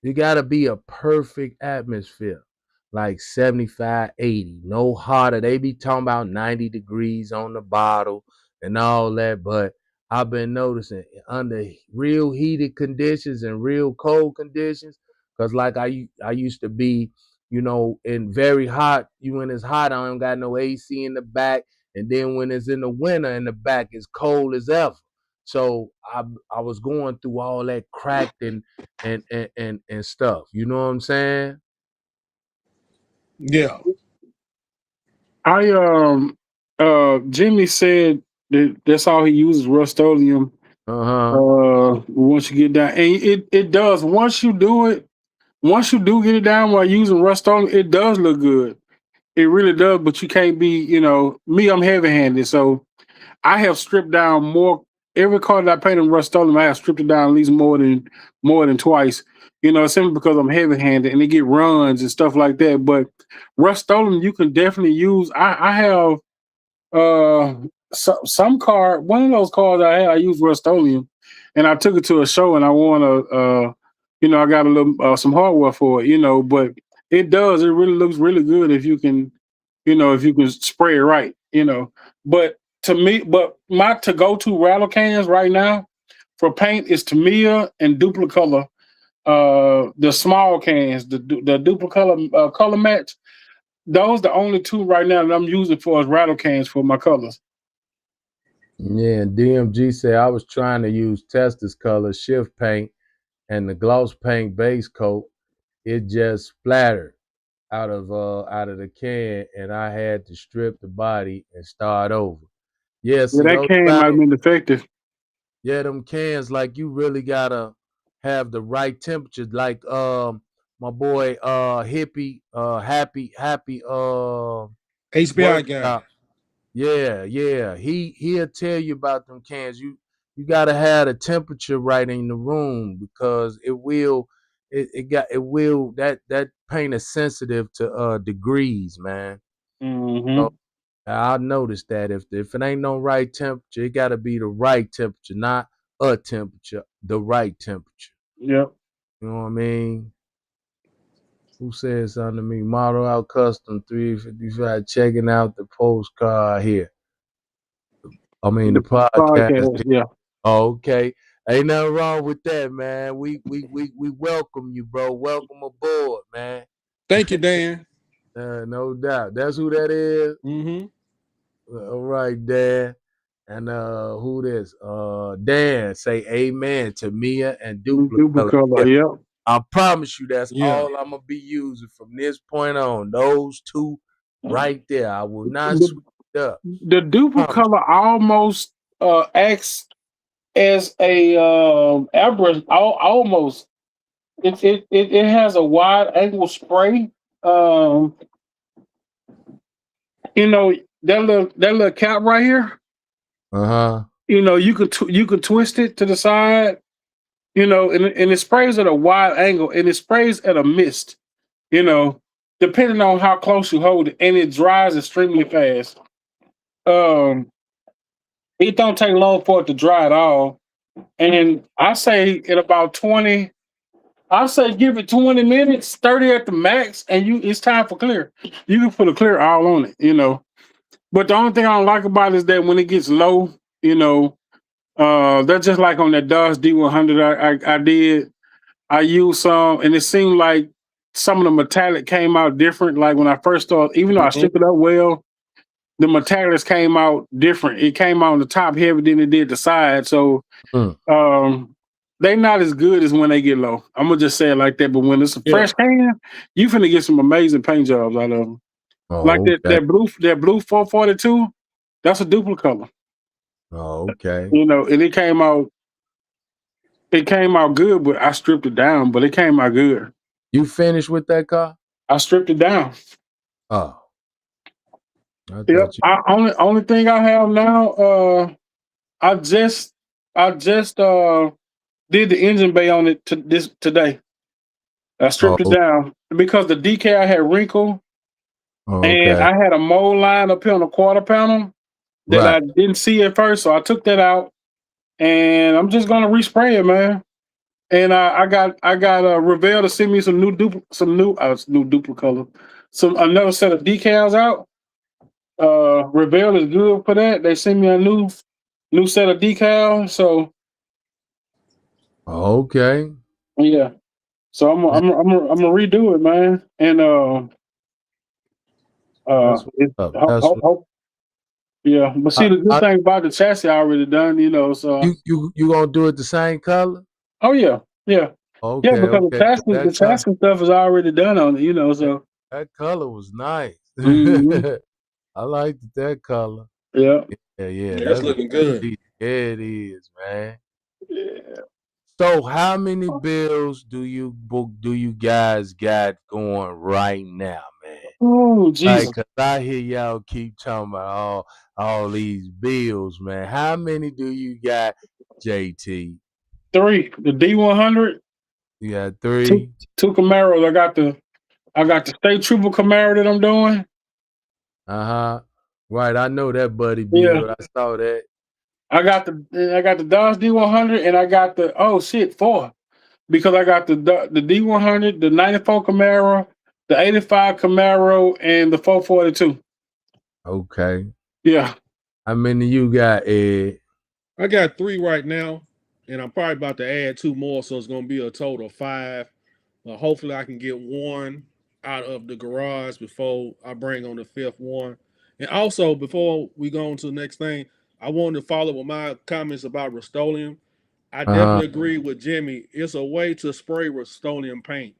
You gotta be a perfect atmosphere, like 75, 80, no hotter. They be talking about 90 degrees on the bottle and all that, but I've been noticing under real heated conditions and real cold conditions, because like I used to be, in very hot, when it's hot, I don't got no AC in the back, and then when it's in the winter in the back, it's cold as ever. So I was going through all that cracked and stuff. You know what I'm saying? Yeah. I Jimmy said that that's all he uses Rust-Oleum. Uh-huh. Once you get down, and it does. Once you do get it down while using Rust-Oleum, it does look good. It really does. But you can't be, me. I'm heavy-handed, so I have stripped down more. Every car that I painted in Rust-Oleum, I have stripped it down at least more than twice. You know, simply because I'm heavy-handed and it get runs and stuff like that. But Rust-Oleum, you can definitely use. I have uh, some car. One of those cars I had, I used Rust-Oleum, and I took it to a show, and I won I got a little some hardware for it. But it does. It really looks really good if you can, if you can spray it right. But but my to go to rattle cans right now for paint is Tamiya and Duplicolor. The small cans, the Duplicolor color match. Those the only two right now that I'm using for as rattle cans for my colors. Yeah, and DMG said I was trying to use Testus color shift paint and the gloss paint base coat. It just splattered out of the can, and I had to strip the body and start over. Yeah, Yeah, see that those can might have battle, been defective. yeah, them cans, like you really gotta have the right temperature. Like my boy hippie happy HBI guy. workshop. Yeah, yeah. He'll tell you about them cans. You gotta have the temperature right in the room, because it will that paint is sensitive to degrees, man. So Mm-hmm. I noticed that if it ain't no right temperature, it gotta be the right temperature, not a temperature, the right temperature. Yep. You know what I mean? Who said something to me? Model out custom 355, checking out the postcard here. I mean the The podcast. podcast. Yeah. Oh, okay. Ain't nothing wrong with that, man. We welcome you, bro. Welcome aboard, man. Thank you, Dan. No doubt. That's who that is. Mm-hmm. All right, Dan. And who this? Dan, say amen to Mia and Duplicolor. Duplicolor. Yeah, Yep. I promise you that's Yeah. all I'm gonna be using from this point on. Those two right there. I will not The switch it up. the Promise. Duplicolor almost acts as a airbrush. Almost. It has a wide angle spray. Um, you know that little cap right here. Uh-huh. You could twist it to the side. And it sprays at a wide angle, and it sprays at a mist. You know, depending on how close you hold it, and it dries extremely fast. Um, it don't take long for it to dry at all. And I say in about 20, I say give it 20 minutes, 30 at the max, and it's time for clear. You can put a clear all on it. But the only thing I don't like about it is that when it gets low, you know, that's just like on that Dodge D100 I did. I used some, and it seemed like some of the metallic came out different. Like when I first started, even though I Mhm. stripped it up well, the metallics came out different. It came out on the top heavy than it did the side. So Mm. they not as good as when they get low. I'm gonna just say it like that. But when it's a Yeah. fresh can, you finna get some amazing paint jobs out of them. Like Oh, that okay. that blue 442, that's a duplicate color. Oh, okay. You know, and it came out good, but I stripped it down, but it came out good. You finished with that car? I stripped it down. Oh, I Yep. thought you. Only thing I have now, I just I just did the engine bay on it today. I stripped it Oh, down because the decal had wrinkle and okay. I had a mold line up here on the quarter panel that I Right. didn't see at first, so I took that out and I'm just gonna respray it, man. And I got Revell to send me some new duplicate color, some another set of decals out. Revell is good for that. They sent me a new set of decals, so Okay. yeah. So That- I'm gonna redo it, man. And That's what's it, up. That's what. yeah. But see, the good I, thing about the chassis I already done, you know. So you gonna do it the same color? oh yeah, yeah, yeah. Okay, Because okay. 'Cause the that color, chassis stuff is already done on it, you know. So that color was nice. hmm I liked that color. yeah. Yeah, yeah. Yeah, that's That's looking good. yeah, it is, man. Yeah. So, how many bills do you guys got going right now, man? Oh Like, Jesus, 'cause I hear y'all keep talking about all these bills, man. How many do you got, JT? three. The D100, You got two three? two Camaros. I got the State Trooper Camaro that I'm doing. Uh-huh. Right, I know that buddy Yeah. bill. I saw that. I got the Dodge D100 and I got the oh shit four because I got the D100, the '94 Camaro, the '85 Camaro, and the 442. Okay. Yeah. How many you got, Ed? I got 3 right now, and I'm probably about to add 2 more, so it's gonna be a total of 5. Hopefully, I can get one out of the garage before I bring on the 5th one. And also, before we go on to the next thing, I wanted to follow with my comments about Rust-Oleum. I Uh-huh. definitely agree with Jimmy. It's a way to spray Rust-Oleum paint.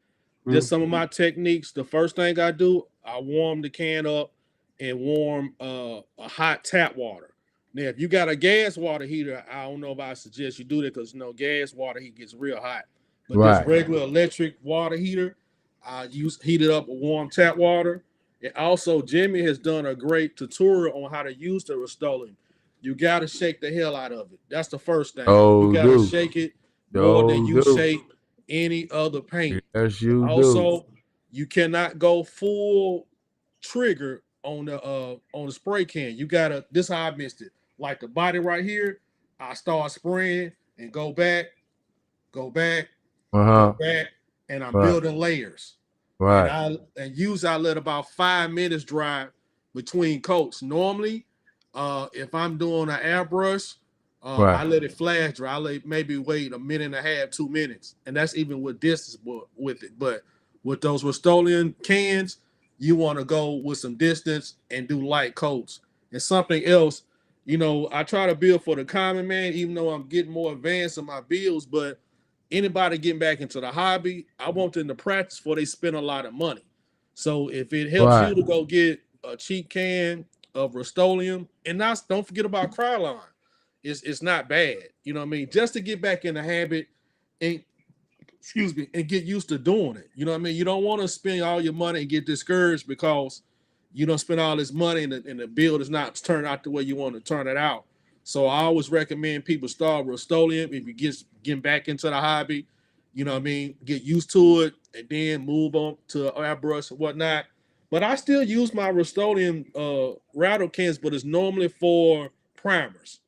Just Mm. some of my techniques. The first thing I do, I warm the can up and warm a hot tap water. Now, if you got a gas water heater, I don't know if I suggest you do that because gas water heat gets real hot. But this Right. regular electric water heater, I use heat it up with warm tap water. And also, Jimmy has done a great tutorial on how to use the Rust-Oleum. You got to shake the hell out of it. That's the first thing. You Oh, got to do. shake it more than Oh, you do. shake any other paint. Yes, And you do. also, you cannot go full trigger on the spray can. You gotta. This how I missed it. Like the body right here, I start spraying and go back, go Uh-huh. back, and I'm Right. building layers. And Right. I let about 5 minutes dry between coats. Normally, if I'm doing an airbrush, Right. I let it flash dry. I let maybe wait a minute and a half, 2 minutes, and that's even with distance with it. But with those Rust-Oleum cans, you want to go with some distance and do light coats. And something else, I try to build for the common man, even though I'm getting more advanced in my builds, but anybody getting back into the hobby, I want them to practice before they spend a lot of money. So if it helps you Right. to go get a cheap can of Rust-Oleum, and don't forget about Krylon. It's not bad. You know what I mean? Just to get back in the habit and and get used to doing it. You know what I mean? You don't want to spend all your money and get discouraged because you don't spend all this money and the build is not turned out the way you want to turn it out. So I always recommend people start with Rust-Oleum if you getting back into the hobby. You know what I mean? Get used to it and then move on to airbrush and whatnot. But I still use my Rust-Oleum rattle cans, but it's normally for primers.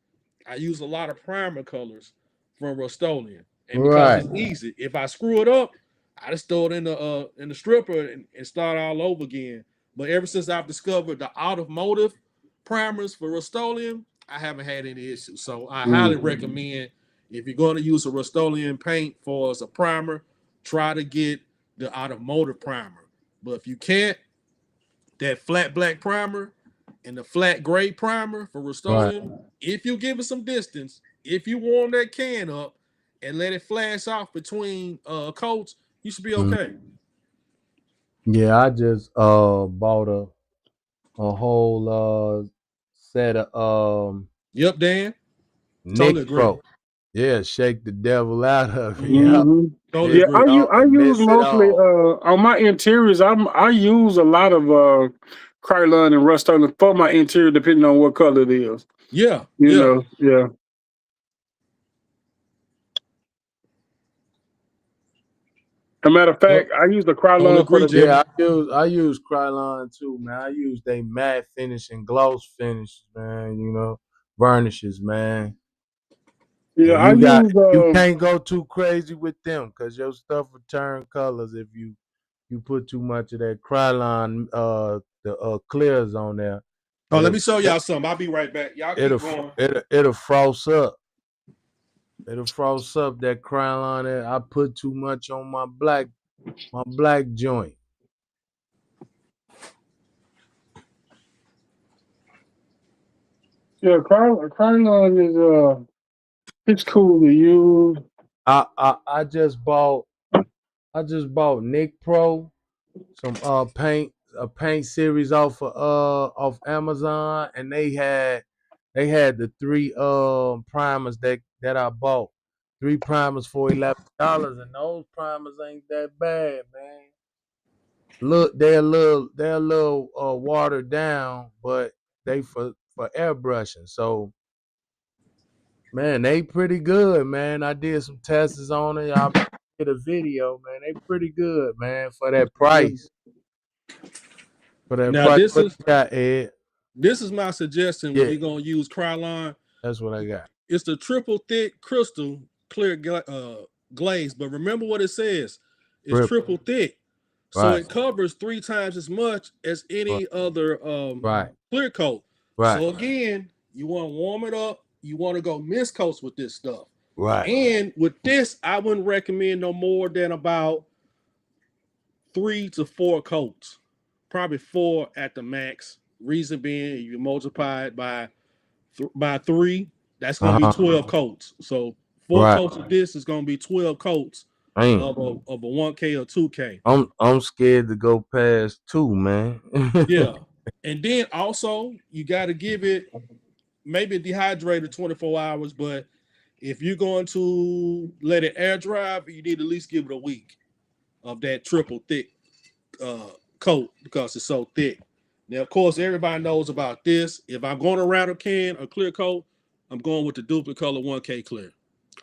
I use a lot of primer colors from Rust-Oleum, and because Right. it's easy, if I screw it up, I just throw it in the stripper and start all over again. But ever since I've discovered the automotive primers for Rust-Oleum, I haven't had any issues. So I highly recommend, if you're going to use a Rust-Oleum paint for as a primer, try to get the automotive primer. But if you can't, that flat black primer and the flat gray primer for Right. Rust-Oleum, if you give it some distance, if you warm that can up and let it flash off between coats, you should be okay. Yeah, I just bought a whole set of Yep, Dan. Nick Totally agree. Pro. Yeah, shake the devil out of it. Yeah. Mm-hmm. Totally Miss Yeah, agree. I and use miss it mostly all. on my interiors. I use a lot of Krylon and Rust on for my interior, depending on what color it is. Yeah, You yeah. know, yeah. As a matter of Yep. fact, I use the Totally Krylon for agree, the Jimmy. Yeah, I use Krylon too, man. I use they matte finish and gloss finish, man. You know, varnishes, man. yeah. And I use you can't go too crazy with them because your stuff will turn colors if you put too much of that Krylon the clears on there. Oh, let It'll me show it, y'all something. I'll be right back. Y'all it'll keep going. it'll frost up. It'll frost up that Krylon there. I put too much on my black joint. yeah. Krylon is it's cool to use. I just bought Nick Pro some paint a paint series off Amazon, and they had the three primers that I bought. Three primers for $11, and those primers ain't that bad, man. Look, they're a little watered down, but they for airbrushing. So man, they pretty good, man. I did some tests on it. I did a video, man. They pretty good, man, for that Yeah. price. For that Now price, this what is you got, Ed? this is my suggestion when Yeah, you're gonna use Krylon. that's what I got. It's the triple thick crystal clear glaze, but remember what it says. It's Triple. triple thick, so Right, it covers 3 times as much as right, any other right, clear coat. right, So again, you want to warm it up. You want to go mist coats with this stuff. right. And with this, I wouldn't recommend no more than about 3 to 4 coats, probably 4 at the max. Reason being, you multiply it by 3, that's gonna be Uh-huh. 12 coats. So 4 coats Right. of this is gonna be 12 coats Damn. of a 1K or 2K. I'm scared to go past two, man. Yeah. And then also you got to give it maybe dehydrated 24 hours, but if you're going to let it air dry, you need to at least give it a week of that triple thick uh, coat because it's so thick. Now, of course, everybody knows about this. If I'm going to rattle can or clear coat, I'm going with the Duplicolor 1K clear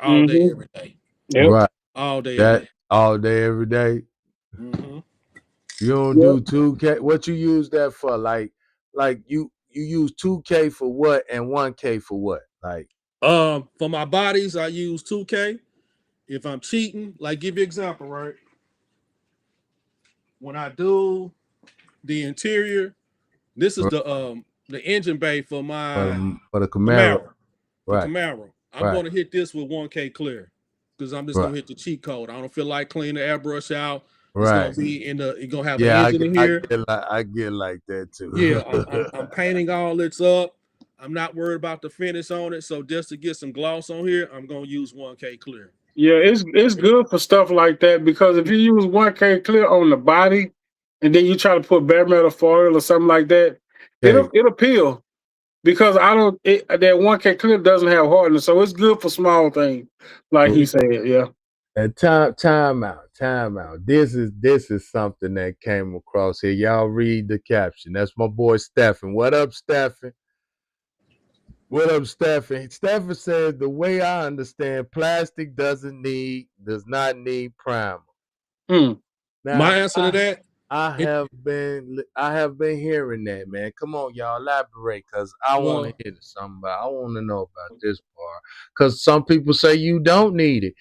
all day, Mm-hmm. every day, Yep. Right. all day, every That day. all day, every day. Mm-hmm. You don't Yep. do 2K. What you use that for? Like you use 2K for what and 1K for what? Like For my bodies, I use 2K. If I'm cheating, like give you an example, right? When I do the interior, this is for the engine bay for my the Camaro. Camaro. For Right. Camaro, I'm Right. going to hit this with 1K clear because I'm just Right. gonna hit the cheat code. I don't feel like cleaning the airbrush out. It's gonna Right. be in the. It's gonna have an Yeah, engine in here. I get like that Yeah, too. I'm painting all this up. I'm not worried about the finish on it. So just to get some gloss on here, I'm gonna use 1K clear. Yeah, it's good for stuff like that because if you use 1K clear on the body and then you try to put bare metal foil or something like that, Okay. it'll peel because I don't that 1K clear doesn't have hardness, so it's good for small things, like he said. Yeah. And time out. This is something that came across here. Y'all read the caption. That's my boy Stephen. What up, Stephen? What up, Stephen? Stephen says the way I understand, plastic does not need primer. Hmm. My Now answer to that, it I have been hearing that, man. Come on, y'all, elaborate, cause I want to well, hear something about. I want to know about this part, cause some people say you don't need it.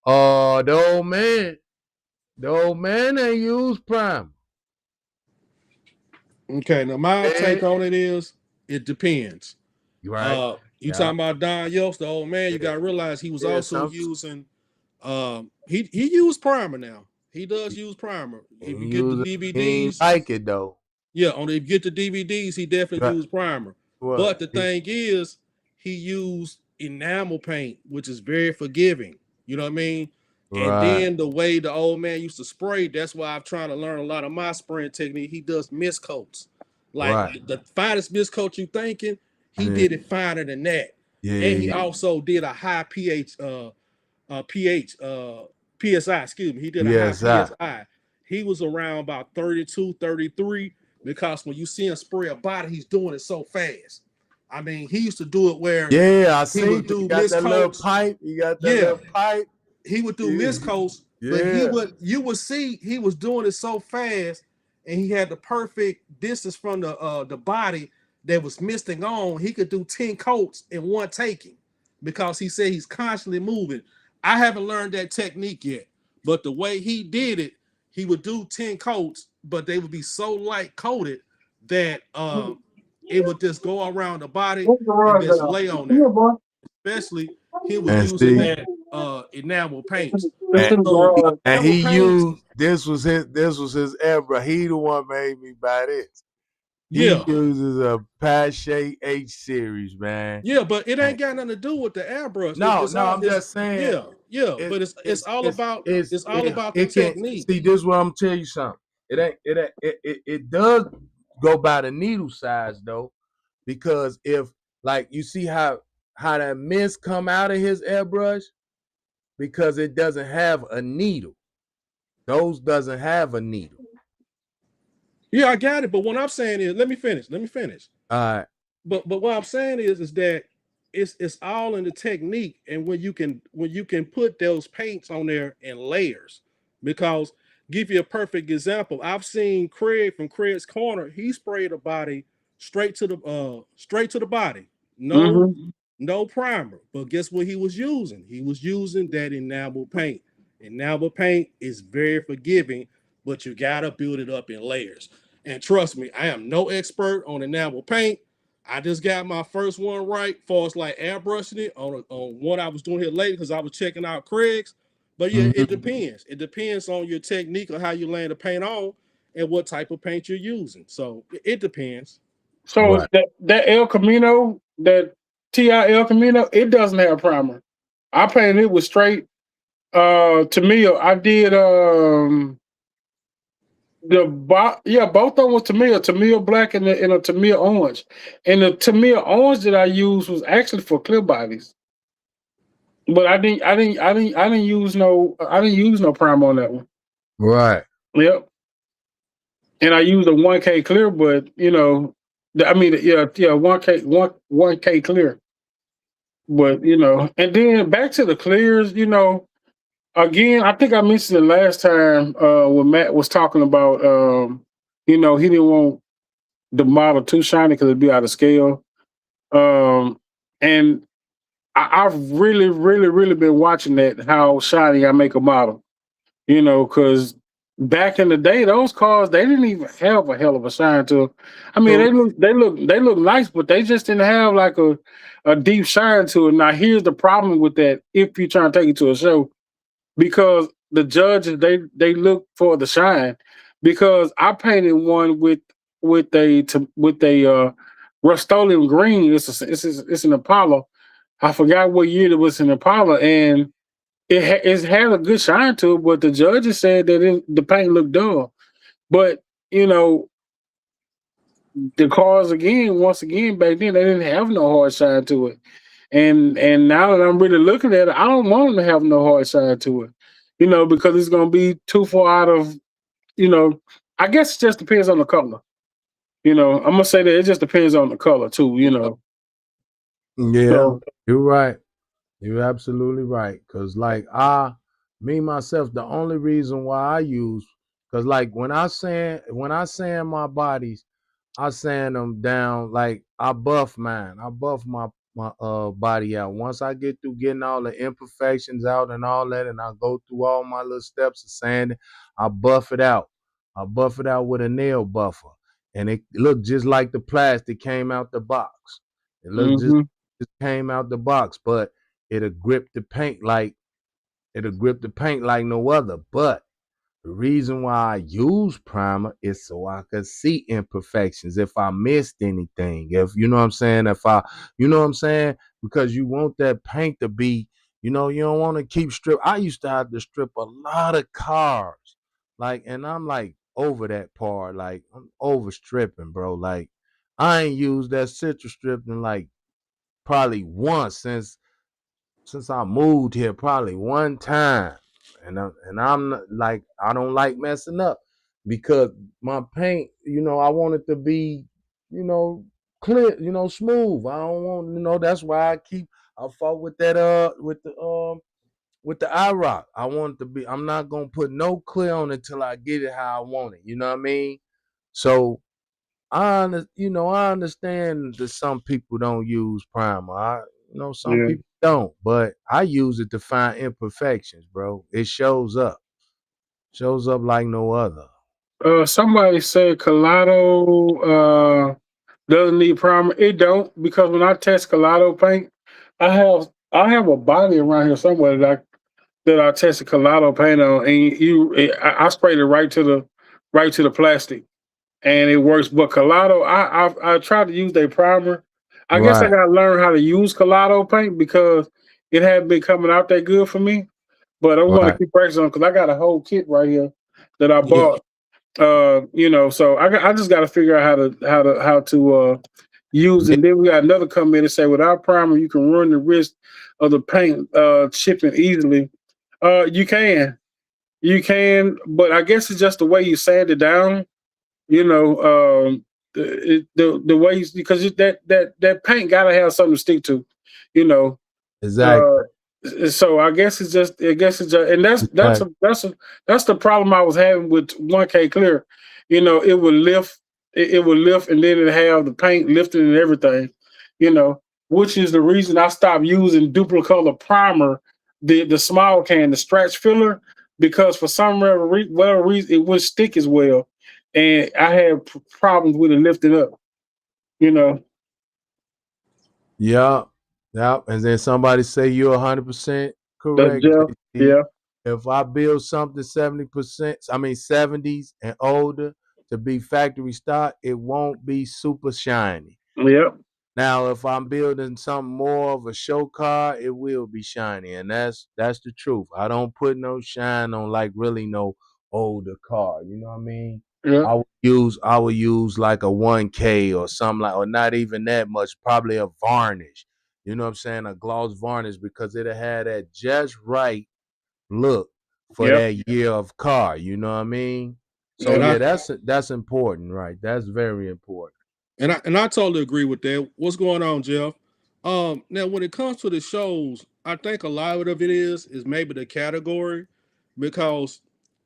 The old man ain't use primer. okay. Now my take Eh? on it is, It depends. Right. You talking about Don Yost, the old man? You Yeah. got to realize he was Yeah. also using. He used primer now. He does use primer. If you get the He ain't DVDs, like it though. yeah, on if you get the DVDs, he definitely Right. used primer. What? But the thing is, he used enamel paint, which is very forgiving. You know what I mean? And Right. then the way the old man used to spray, that's why I'm trying to learn a lot of my spraying technique. He does mist coats. Like Right. the finest mist coat you thinking, he Yeah. did it finer than that. And he Yeah. also did a high pH pH PSI, excuse me. He did a high Yes, I. PSI. He was around about 32, 33 because when you see him spray a body, he's doing it so fast. I mean, he used to do it where Yeah, I he see. would You do got mist that little coats. pipe. You got that Yeah, little pipe. he would do Yeah. mist coats, but Yeah. you would see he was doing it so fast, and he had the perfect distance from the body that was misting on. He could do 10 coats in one taking because he said he's constantly moving. I haven't learned that technique yet, but the way he did it, he would do 10 coats, but they would be so light coated that it would just go around the body What's the and word just now? lay on Here, there. boy. Especially he was And using see, that enamel paints. It's and, in the So garage. and enamel he paints, used this was his era. He the one made me buy this. He yeah. uses a Pache H series, man. Yeah, but it And ain't got nothing to do with the airbrush. no, It's no, all I'm it's just saying yeah, yeah. it But it's all about the it can technique. see this is what I'm tell you something. It does go by the needle size though, because if like you see how that mist come out of his airbrush because it doesn't have a needle. Those doesn't have a needle. Yeah, I got it. But what I'm saying is, let me finish. Let me finish. All right. But what I'm saying is that it's all in the technique and when you can put those paints on there in layers. Because give you a perfect example, I've seen Craig from Craig's Corner. He sprayed a body straight to the body. No Mm-hmm. no primer. But guess what he was using? He was using that enamel paint. Enamel paint is very forgiving, but you gotta build it up in layers. And trust me, I am no expert on enamel paint. I just got my first one right, far as like airbrushing it on what I was doing here lately because I was checking out Craig's. But yeah, it Mhm. depends. It depends on your technique or how you laying the paint on and what type of paint you're using. So it depends. So Right. that El Camino, that Ti El Camino, it doesn't have primer. I painted it with straight Tamiya. I did yeah, both of them was Tamiya black and a Tamiya orange. And the Tamiya orange that I used was actually for clear bodies. But I didn't use no primer on that one. Right. Yep. And I used a 1K clear, but I mean, yeah, 1K clear. But and then back to the clears, again, I think I mentioned it last time when Matt was talking about, he didn't want the model too shiny because it'd be out of scale. And I've really, really, really been watching that how shiny I make a model. Because back in the day, those cars they didn't even have a hell of a shine to them. I mean, So they look nice, but they just didn't have like a deep shine to it. Now, here's the problem with that: if you're trying to take it to a show, because the judges they look for the shine. Because I painted one with a Rust-Oleum green. It's an Impala. I forgot what year it was an Impala, and it had a good shine to it, but the judges said that the paint looked dull. But you know, the cars once again, back then they didn't have no hard shine to it. And now that I'm really looking at it, I don't want them to have no hard side to it. Because it's gonna be too far out of, you know, I guess it just depends on the color. I'm gonna say that it just depends on the color too. yeah, So you're right. You're absolutely right. Cause like me myself, the only reason why I use, cause like when I sand my bodies, I sand them down like I buff mine. I buff my body out. Once I get through getting all the imperfections out and all that, and I go through all my little steps of sanding, I buff it out. I buff it out with a nail buffer. and it looked just like the plastic came out the box. It looked Mm-hmm. just came out the box, but it'll grip the paint like no other. But the reason why I use primer is so I could see imperfections if I missed anything. If you know what I'm saying, if I you know what I'm saying, because you want that paint to be, you don't want to keep strip. I used to have to strip a lot of cars. Like, and I'm like over that part. Like, I'm over stripping, bro. Like, I ain't used that citrus strip in like probably once since I moved here, probably one time, and I'm like, I don't like messing up because my paint, I want it to be, you know, clear, smooth. I don't want, that's why I fought with that with the eye rock. I want it to be. I'm not gonna put no clear on it till I get it how I want it. You know what I mean? So I understand that some people don't use primer. Some Yeah. people don't, but I use it to find imperfections, bro. It shows up like no other. Somebody said Colado doesn't need primer. It don't, because when I test Colado paint, I have a body around here somewhere that I tested Colado paint on, and I sprayed it right to the plastic, and it works. But Colado, I tried to use their primer. I guess I Right, got to learn how to use Colado paint because it hadn't been coming out that good for me. But I'm going to right. keep practicing because I got a whole kit right here that I Yeah. bought. So I just got to figure out how to use it. Yeah, And then we got another comment that say without primer you can run the risk of the paint chipping easily. You can, but I guess it's just the way you sand it down. You know, the way because that paint gotta have something to stick to. You know, exactly, so I guess it's just, and exactly. that's the problem I was having with 1K clear. It would lift, it would lift, and then it have the paint lifting and everything. Which is the reason I stopped using duplicolor primer, the small can, the stretch filler, because for some whatever reason it wouldn't stick as well, and I had problems with it lifting up. You know, Yeah, yeah. And then somebody say you're 100% that's correct, Jeff. JC. Yeah. If I build something 70%, I mean 70s and older to be factory stock, it won't be super shiny. Yeah. Now, if I'm building something more of a show car, it will be shiny, and that's the truth. I don't put no shine on like really no older car. You know what I mean? Yeah. I would use like a 1K or something like, or not even that much. Probably a varnish. You know what I'm saying? A gloss varnish because it'll have that just right look for Yeah. that year of car. You know what I mean? So And yeah, I that's important, right? That's very important. and I totally agree with that. What's going on, Jeff? Now when it comes to the shows, I think a lot of it is maybe the category, because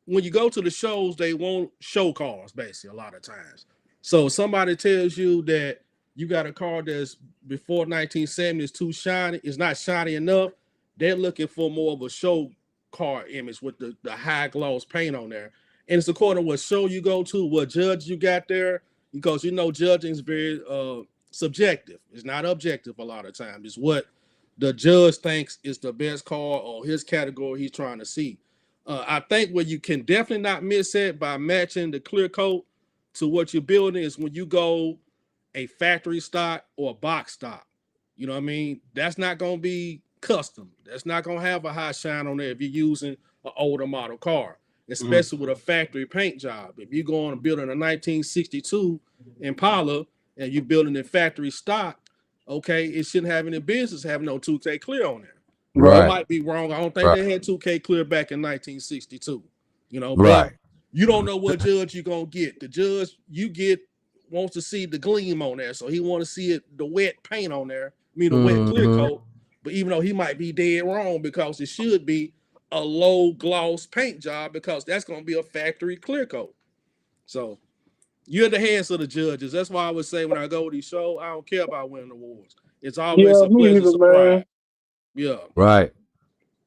when you go to the shows, they want show cars basically a lot of times. So if somebody tells you that you got a car that's before 1970 is too shiny, it's not shiny enough. They're looking for more of a show car image with the high gloss paint on there. And it's according to what show you go to, what judge you got there, because judging is very subjective. It's not objective a lot of times. It's what the judge thinks is the best car or his category he's trying to see. I think where you can definitely not miss it by matching the clear coat to what you're building is when you go a factory stock or a box stock. You know what I mean? That's not going to be custom. That's not going to have a high shine on there if you're using an older model car, Mhm. especially with a factory paint job. If you're going to build a 1962 Impala and you're building in factory stock, okay, it shouldn't have any business having no 2K clear on there. I Right. Right, might be wrong. I don't think right, they had 2K clear back in 1962, but right. you don't know what judge you're going to get. The judge you get wants to see the gleam on there. So he want to see it, the wet paint on there, I mean the wet clear Hmm. coat. But even though he might be dead wrong because it should be a low gloss paint job because that's going to be a factory clear coat. So you're in the hands of the judges. That's why I would say when I go to these shows, I don't care about winning awards. It's always Yeah, a me pleasant either, surprise. man. Yeah. Right.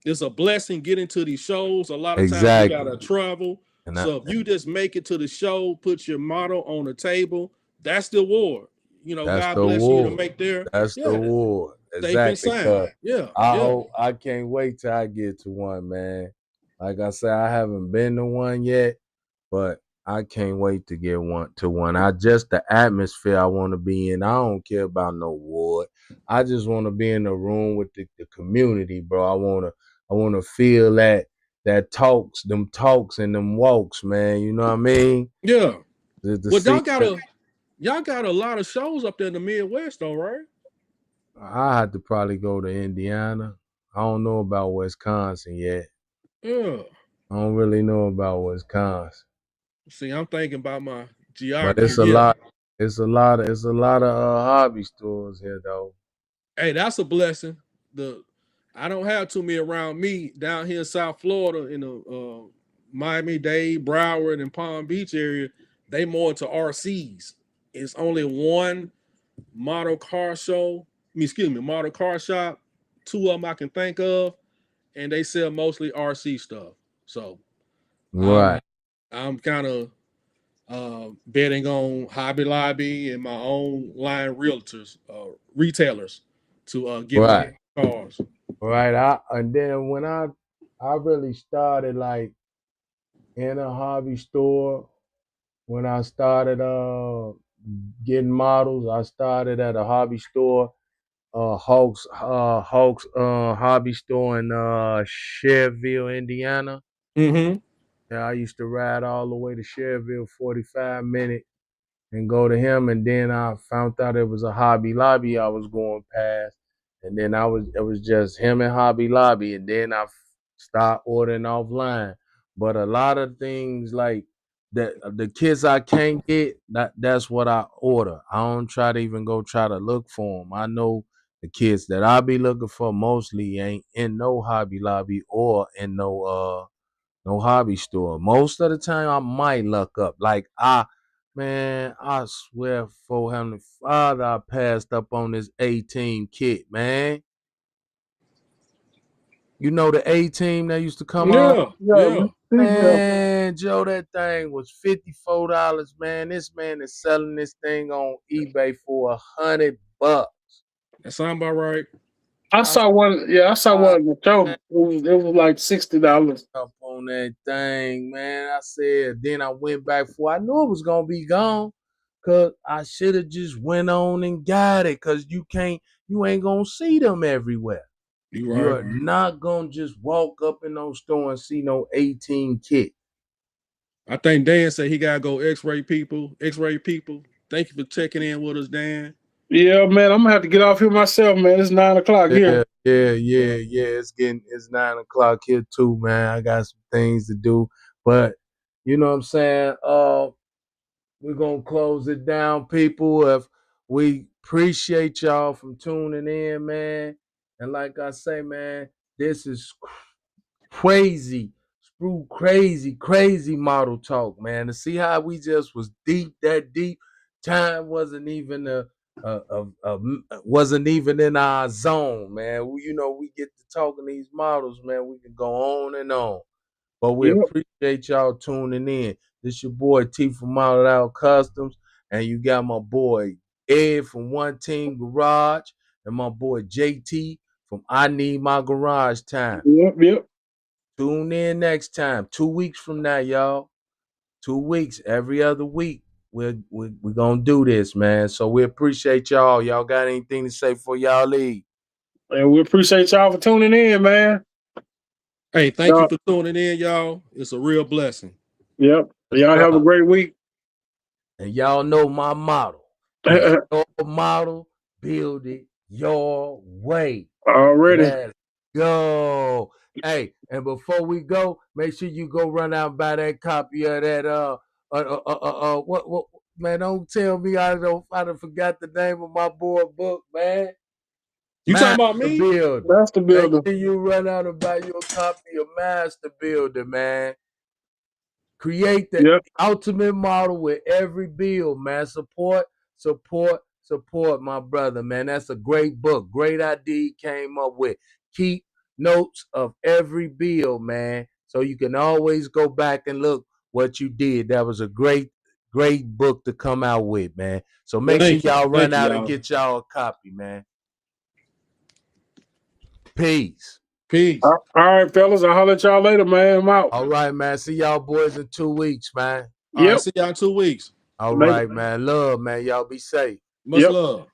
It's a blessing getting to these shows. A lot of times we Exactly. gotta travel. And So if you just make it to the show, put your motto on the table, that's the award. You know, that's God the bless you to award. make their That's the yeah, award. safe and Exactly. sound. Cause Yeah, I yeah. hope I can't wait till I get to one, man. Like I said, I haven't been to one yet, but I can't wait to get one. I just the atmosphere I want to be in. I don't care about no award. I just want to be in the room with the community, bro. I wanna feel that talks and them walks, man. You know what I mean? Yeah. To Well, see y'all got a lot of shows up there in the Midwest, though, right? I had to probably go to Indiana. I don't know about Wisconsin yet. Yeah. I don't really know about Wisconsin, See, I'm thinking about my but geography. it's a Yeah. lot. It's a lot of hobby stores here though. Hey, that's a blessing. The I don't have too many around me down here in South Florida in the Miami-Dade, Broward, and Palm Beach area. They more into RCs. It's only one model car show. Model car shop. Two of them I can think of, and they sell mostly RC stuff. So I'm Right, I'm kind of betting on Hobby Lobby and my own line realtors, retailers to get my right, cars. right. And then when I really started like in a hobby store when I started getting models. I started at a hobby store, Hawks hobby store in Sherville, Indiana. Mm-hmm. Yeah, I used to ride all the way to Sherville, 45 minutes, and go to him. And then I found out it was a Hobby Lobby I was going past. And then it was just him and Hobby Lobby. And then I start ordering offline. But a lot of things like that, the kits I can't get, that's what I order. I don't try to even go try to look for them. I know the kits that I be looking for mostly ain't in no Hobby Lobby or in no hobby store. Most of the time, I might luck up. Man, I swear for Heavenly Father, I passed up on this 18 kit, man. You know the 18 that used to come on? Yeah, Yeah, yeah. yeah. Man, Joe, that thing was $54, man. This man is selling this thing on eBay for $100. That sound about right. I I saw one. Yeah, I saw saw one in the show. It was like $60. up on that thing, man. I said, then I went back for I knew it was gonna be gone. Cause I should have just went on and got it. Cause you ain't gonna see them everywhere. You right. You're not gonna just walk up in those store and see no 18 kit. I think Dan said he gotta go X-ray people. X-ray people. Thank you for checking in with us, Dan. Yeah, man, I'm gonna have to get off here myself, man. It's 9 o'clock here. Yeah. It's 9 o'clock here too, man. I got some things to do. But you know what I'm saying? We're gonna close it down, people. If we appreciate y'all from tuning in, man. And like I say, man, this is crazy, screw crazy model talk, man. To see how we just was that deep. Time wasn't even wasn't even in our zone, man. We get to talking these models, man. We can go on and on. But we Yep. appreciate y'all tuning in. This your boy T from Modeled Out Customs, and you got my boy Ed from One Team Garage, and my boy JT from I Need My Garage Time. Yep. Tune in next time, 2 weeks from now, y'all. 2 weeks, every other week. We're gonna do this, man. So we appreciate y'all. Y'all got anything to say for y'all leave? And we appreciate y'all for tuning in, man. Hey, thank you Y'all, for tuning in, y'all. It's a real blessing. yep. Y'all have a great week. And y'all know my motto. It's your model, build it your way. Already. Let's go. Hey, and before we go, make sure you go run out and buy that copy of that what man, don't tell me I done forgot the name of my boy book, man. You talking about Master me? Builder. That's the Make builder. sure you run out and buy your copy of Master Builder, man. Create the Yep. ultimate model with every build, man. Support, my brother, man. That's a great book. Great idea he came up with. Keep notes of every build, man. So you can always go back and look what you did. That was a great book to come out with, man. So make sure Thank you. y'all run Thank you, out and y'all. get y'all a copy, man. Peace. Peace. All right, fellas. I'll holler at y'all later, man. I'm out. All right, man. See y'all boys in 2 weeks, man. All right, Yep. see y'all in 2 weeks. All Later. right, man. Love, man. Y'all be safe. Much Yep. love.